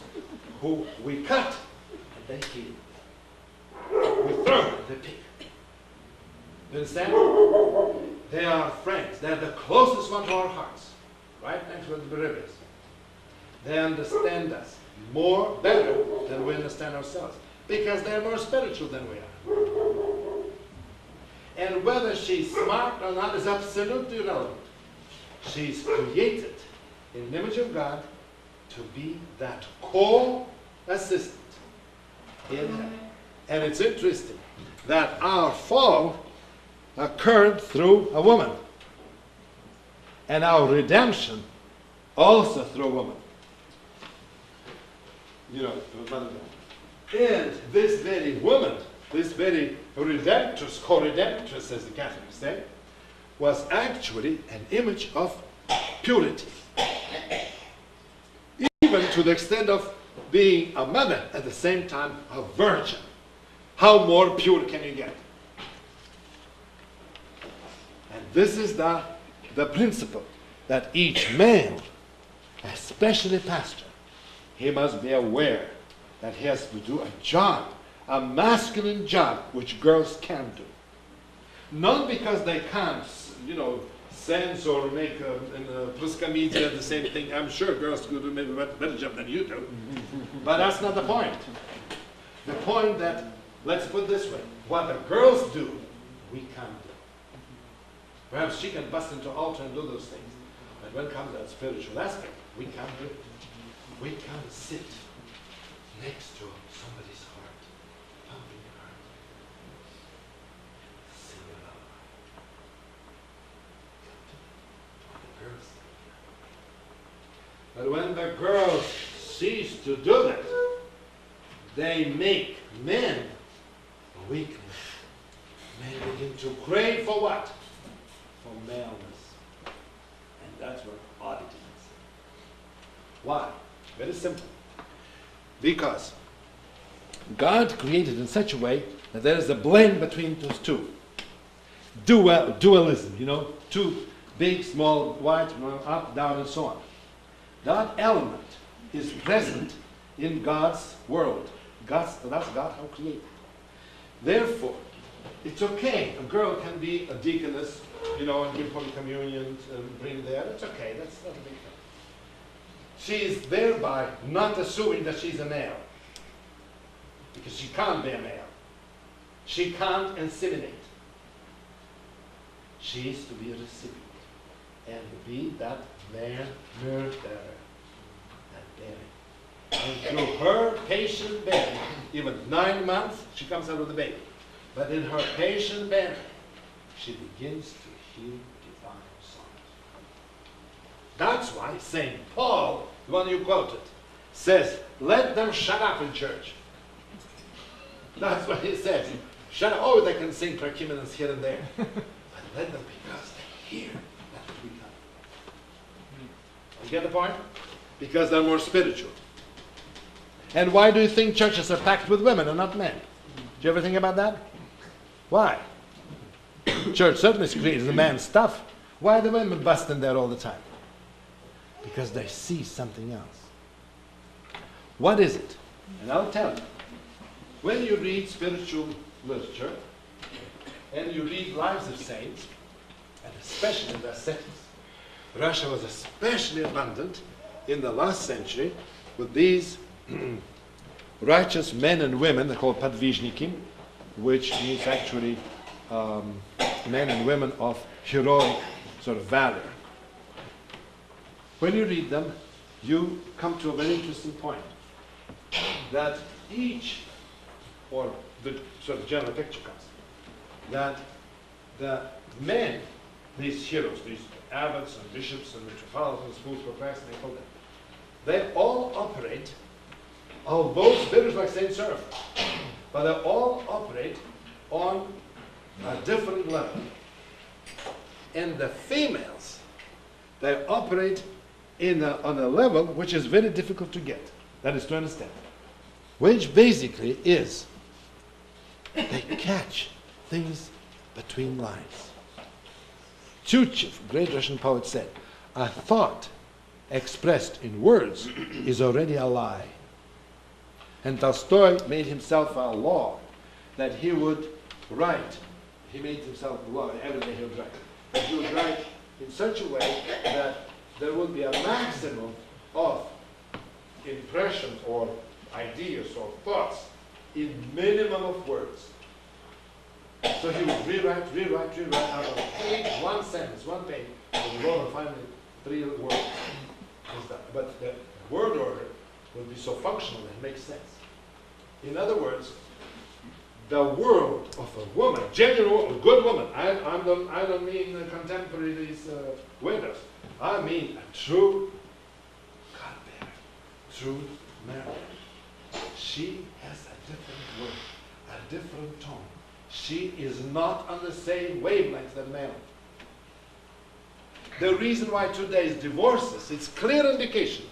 who we cut, and they heal. We throw, they pick. You understand? They are friends. They're the closest one to our hearts. Right next to the ribs. They understand us better than we understand ourselves. Because they're more spiritual than we are. And whether she's smart or not is absolutely irrelevant. She's created in the image of God to be that co-assistant in heaven. And it's interesting that our fall occurred through a woman. And our redemption also through a woman. You know, and this very woman, this very redemptress, co-redemptress as the Catholics say, was actually an image of purity. Even to the extent of being a mother, at the same time a virgin. How more pure can you get? And this is the principle that each man, especially pastor, he must be aware that he has to do a job, a masculine job, which girls can't do. Not because they can't, sense or make in Pluskamedia the same thing. I'm sure girls could do maybe a better job than you do. But that's not the point. The point that, let's put it this way, what the girls do, we can't do. Perhaps she can bust into altar and do those things. But when it comes to that spiritual aspect, we can't do it. We can't sit next to somebody's heart, pumping your heart, sing a lullaby. But when the girls cease to do that, they make men weakness. Men begin to crave for what? For maleness. And that's what oddity is. Why? Very simple. Because God created in such a way that there is a blend between those two. Dualism, two big, small, white, up, down, and so on. That element is present in God's world. That's God who created. Therefore, it's okay. A girl can be a deaconess, and give Holy Communion and bring there. It's okay. That's not a big thing. She is thereby not assuming that she's a male. Because she can't be a male. She can't inseminate. She is to be a recipient. And be that Myrrbearing. That bearing. And through her patient bearing, even 9 months, she comes out with a baby. But in her patient bearing, she begins to heal divine songs. That's why St. Paul, the one you quoted, says, let them shut up in church. That's what he says. Shut up. Oh, they can sing Praecomenos here and there. But let them, because they hear. That's what we got. You get the point? Because they're more spiritual. And why do you think churches are packed with women and not men? Do you ever think about that? Why? Church certainly is created the man's stuff. Why are the women busting there all the time? Because they see something else. What is it? And I'll tell you. When you read spiritual literature, and you read lives of saints, and especially in the ascetics, Russia was especially abundant in the last century with these righteous men and women, they're called Podvizhniki, which means actually men and women of heroic sort of valor. When you read them, you come to a very interesting point, that each, or the sort of general picture comes, that the men, these heroes, these abbots and bishops and metropolitans, fools for Christ, and they call them, they all operate, although spirits like Saint Seraph, but they all operate on a different level. And the females, they operate on a level which is very difficult to get, that is to understand, which basically is they catch things between lines. Tютchev, great Russian poet, said, a thought expressed in words is already a lie. And Tolstoy made himself a law that he would write. He made himself a law, every day he would write. He would write in such a way that there would be a maximum of impressions or ideas or thoughts in minimum of words. So he would rewrite out of a page, one sentence, one page, and wrote and finally 3 words. But the word order would be so functional that it makes sense. In other words, the world of a woman, genuine woman, good woman, I don't mean contemporary these widows. I mean a true God-bearer, true Mary. She has a different word, a different tone. She is not on the same wavelength than male. The reason why today's divorces, it's clear indication,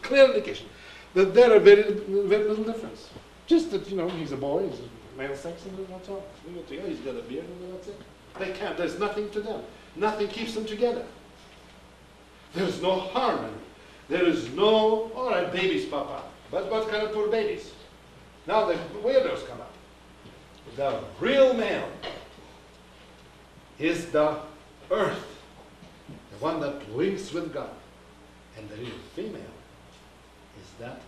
that there are very little difference. Just that, he's a boy, he's a male sex, and that's all. He's got a beard, and that's it. They can't, there's nothing to them. Nothing keeps them together. There's no harmony. There is no, all right, babies pop up. But what kind of poor babies? Now the weirdos come up. The real male is the earth, the one that links with God. And the real female is that,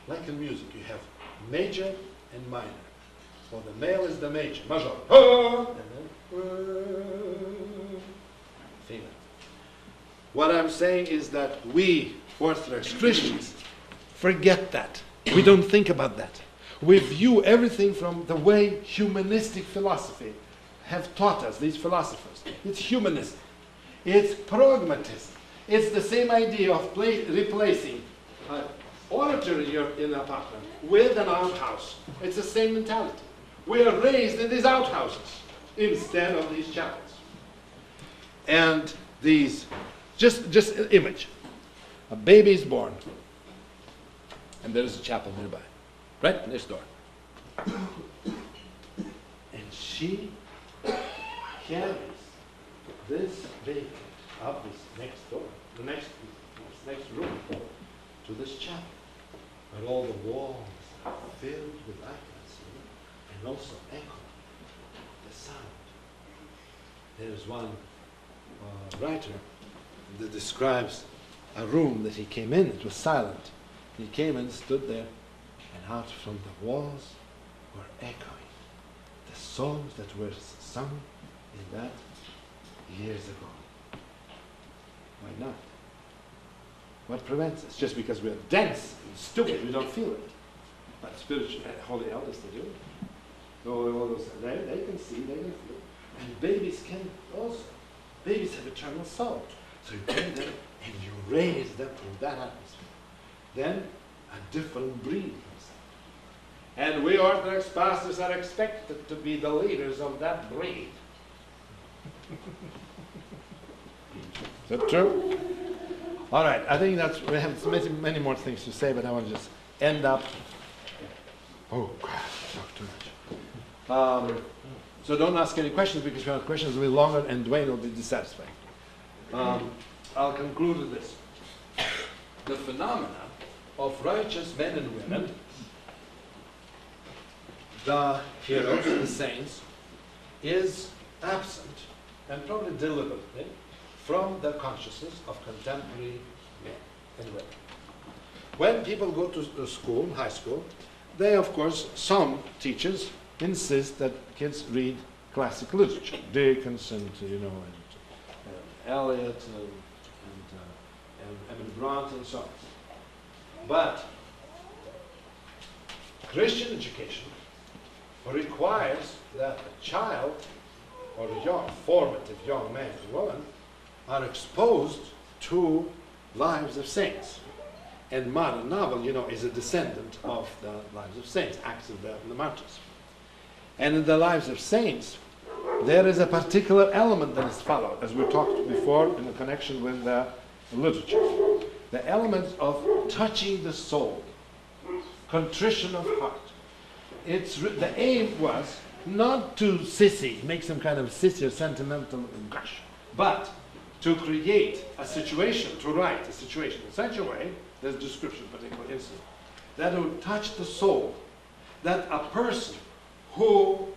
like in music, you have major and minor. So the male is the major, major, and then female. What I'm saying is that we, Orthodox Christians, forget that. We don't think about that. We view everything from the way humanistic philosophy have taught us, these philosophers. It's humanism. It's pragmatism. It's the same idea of replacing oratory in an apartment with an outhouse. It's the same mentality. We are raised in these outhouses instead of these chapels. And these, just an image. A baby is born, and there is a chapel nearby. Right next door. And she carries this baby up this next door, the next room, to this chapel, where all the walls are filled with icons, and also echo the sound. There's one writer that describes a room that he came in. It was silent. He came and stood there, and out from the walls were echoing the songs that were sung in that years ago. Why not? What prevents us? Just because we're dense and stupid, we don't feel it. But spiritual, holy elders, they do. All those, they can see, they can feel. And babies can also. Babies have eternal soul. So you bring them and you raise them in that atmosphere. Then a different breed comes out. And we Orthodox pastors are expected to be the leaders of that breed. Is that true? All right, I think we have many more things to say, but I want to just end up. Oh, God, I talked too much. So don't ask any questions, because if you have questions, it will be longer and Dwayne will be dissatisfied. I'll conclude with this. The phenomena of righteous men and women the heroes, the saints, is absent, and probably deliberately, from the consciousness of contemporary men and women. When people go to school, high school, they, of course, some teachers insist that kids read classic literature, Dickens and Eliot and Emily Bronte and so on. But Christian education requires that a child or a young, formative young man and woman are exposed to lives of saints. And modern novel, is a descendant of the lives of saints, Acts of the Martyrs. And in the lives of saints, there is a particular element that is followed, as we talked before in the connection with the literature. The element of touching the soul, contrition of heart. The aim was not to make some kind of sissy or sentimental gush, but to create a situation, to write a situation in such a way, there's a description of a particular incident, that would touch the soul, that a person who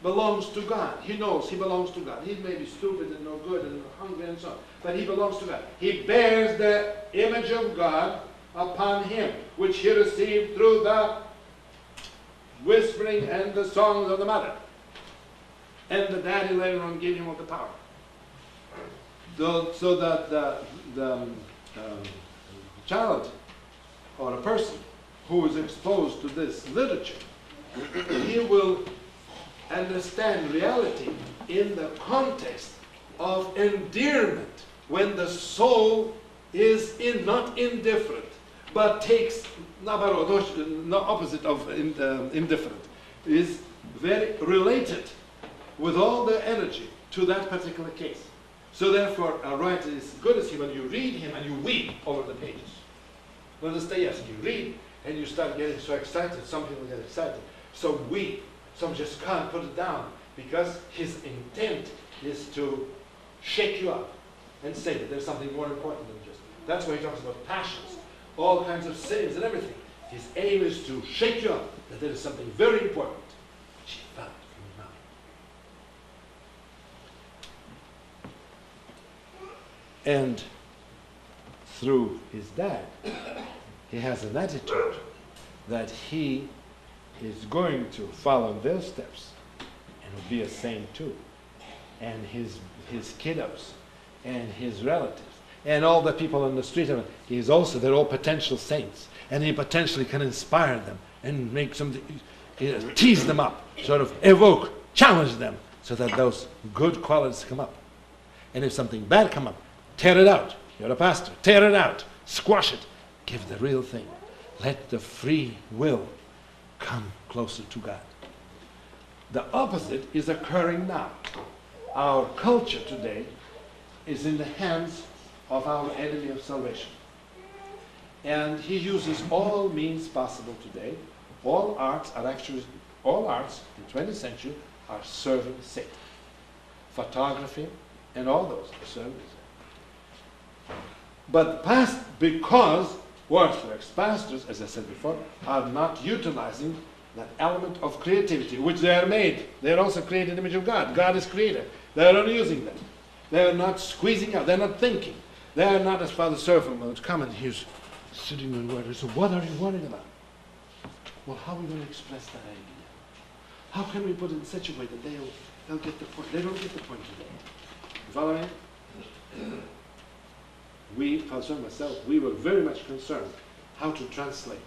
belongs to God, he knows he belongs to God. He may be stupid and no good and hungry and so on, but he belongs to God. He bears the image of God upon him, which he received through the whispering and the songs of the mother. And the daddy later on gave him all the power. So that the child or a person who is exposed to this literature, he will understand reality in the context of endearment, when the soul is not indifferent, but takes the opposite of indifferent, is very related with all the energy to that particular case. So therefore, a writer is good as he when you read him and you weep over the pages. You understand? Yes, you read and you start getting so excited. Some people get excited. Some weep. Some just can't put it down because his intent is to shake you up and say that there's something more important than just. That's why he talks about passions, all kinds of sins and everything. His aim is to shake you up that there is something very important. She found from his mouth. And through his dad, he has an attitude that he is going to follow their steps and will be a saint too. And his kiddos and his relatives and all the people on the street, they're all potential saints. And he potentially can inspire them and make something, tease them up, sort of evoke, challenge them so that those good qualities come up. And if something bad come up, tear it out. You're a pastor. Tear it out. Squash it. Give the real thing. Let the free will come closer to God. The opposite is occurring now. Our culture today is in the hands of our enemy of salvation. And he uses all means possible today. All arts in the 20th century are serving Satan. Photography and all those are serving Satan. But because Orthodox pastors, as I said before, are not utilizing that element of creativity, which they are made. They are also created in the image of God. God is creator. They are not using them. They are not squeezing out. They are not thinking. They are not, as Father Serphim would come and he's sitting in word. So what are you worried about? Well, how are we going to express that idea? How can we put it in such a way that they'll get the point? They don't get the point today. You follow me? We, Father and myself, we were very much concerned how to translate.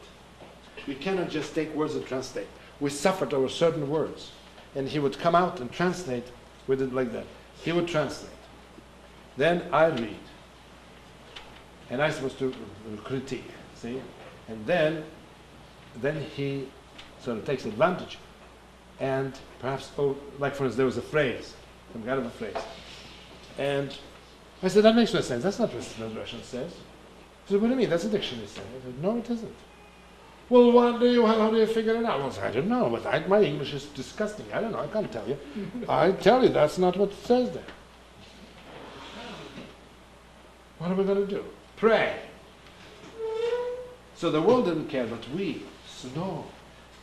We cannot just take words and translate. We suffered over certain words. And he would come out and translate with it like that. He would translate. Then I read. And I'm supposed to critique, see? And then he sort of takes advantage. And perhaps, like for instance, there was a phrase, some kind of a phrase. And I said, that makes no sense. That's not what the Russian says. He said, what do you mean? That's a dictionary saying. I said, no, it isn't. Well, how do you figure it out? Well, I said, I don't know, but my English is disgusting. I don't know, I can't tell you. I tell you, that's not what it says there. What are we going to do? Pray. So the world didn't care, but we. So no,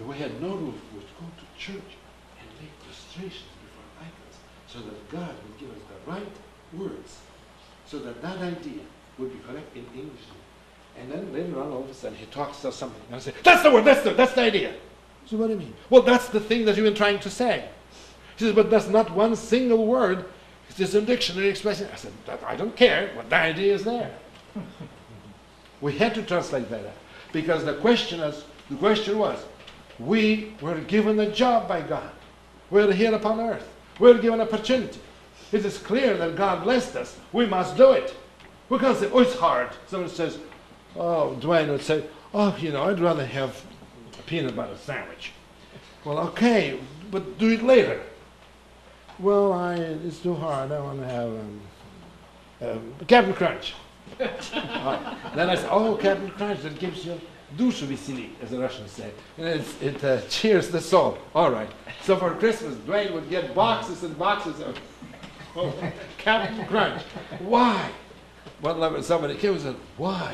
If we had no roof, we would go to church and make prostrations before icons so that God would give us the right words, so that that idea would be correct in English. And then later on, all of a sudden, he talks to something. And I say, that's the word, that's the idea. So what do you mean? Well, that's the thing that you've been trying to say. He says, but that's not one single word. It's a dictionary expression. I said, I don't care, but the idea is there. We had to translate that because the question was, we were given a job by God. We're here upon earth. We're given opportunity. It is clear that God blessed us. We must do it. We can't say, oh, it's hard. Someone says, oh, Dwayne would say, oh, I'd rather have a peanut butter sandwich. Well, okay, but do it later. Well, it's too hard. I want to have Captain Crunch. Then I say, oh, Captain Crunch, that gives you dusha veseli, as the Russians say. And it cheers the soul. All right. So for Christmas, Dwayne would get boxes and boxes of Captain Crunch. Why? One time somebody came and said, why?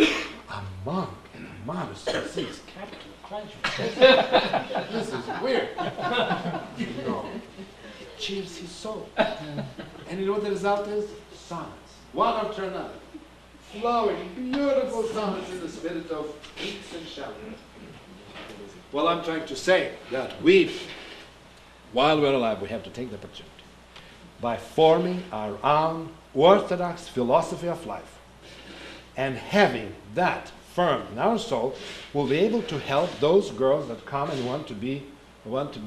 A monk in a monastery sees Captain Crunch. This is weird. Cheers his soul. And you know what the result is? Sonnets. One after another. Flowing, beautiful sonnets in the spirit of peace and shelter. Well, I'm trying to say that while we're alive, we have to take the opportunity by forming our own orthodox philosophy of life and having that firm in our soul, we'll be able to help those girls that come and want to be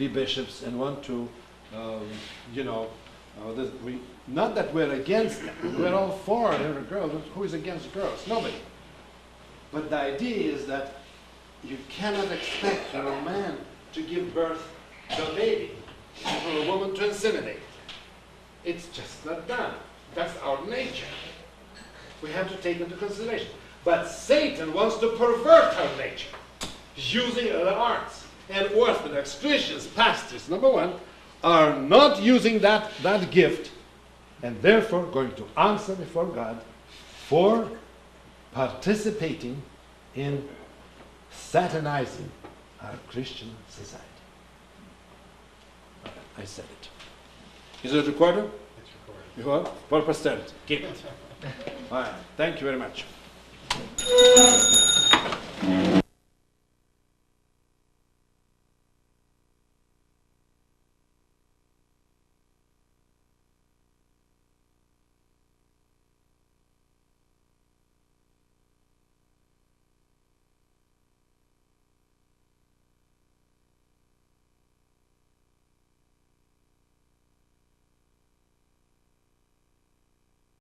bishops and want to not that we're against them. We're all for every girl. Who is against girls? Nobody. But the idea is that you cannot expect for a man to give birth to a baby and for a woman to inseminate. It's just not done. That's our nature. We have to take into consideration. But Satan wants to pervert our nature using other arts. And Orthodox Christians, pastors, number one, are not using that gift and therefore going to answer before God for participating in satanizing our Christian society. I said it. Is it recorded? It's recorded. You are? For posterity. Keep it. All right. Thank you very much.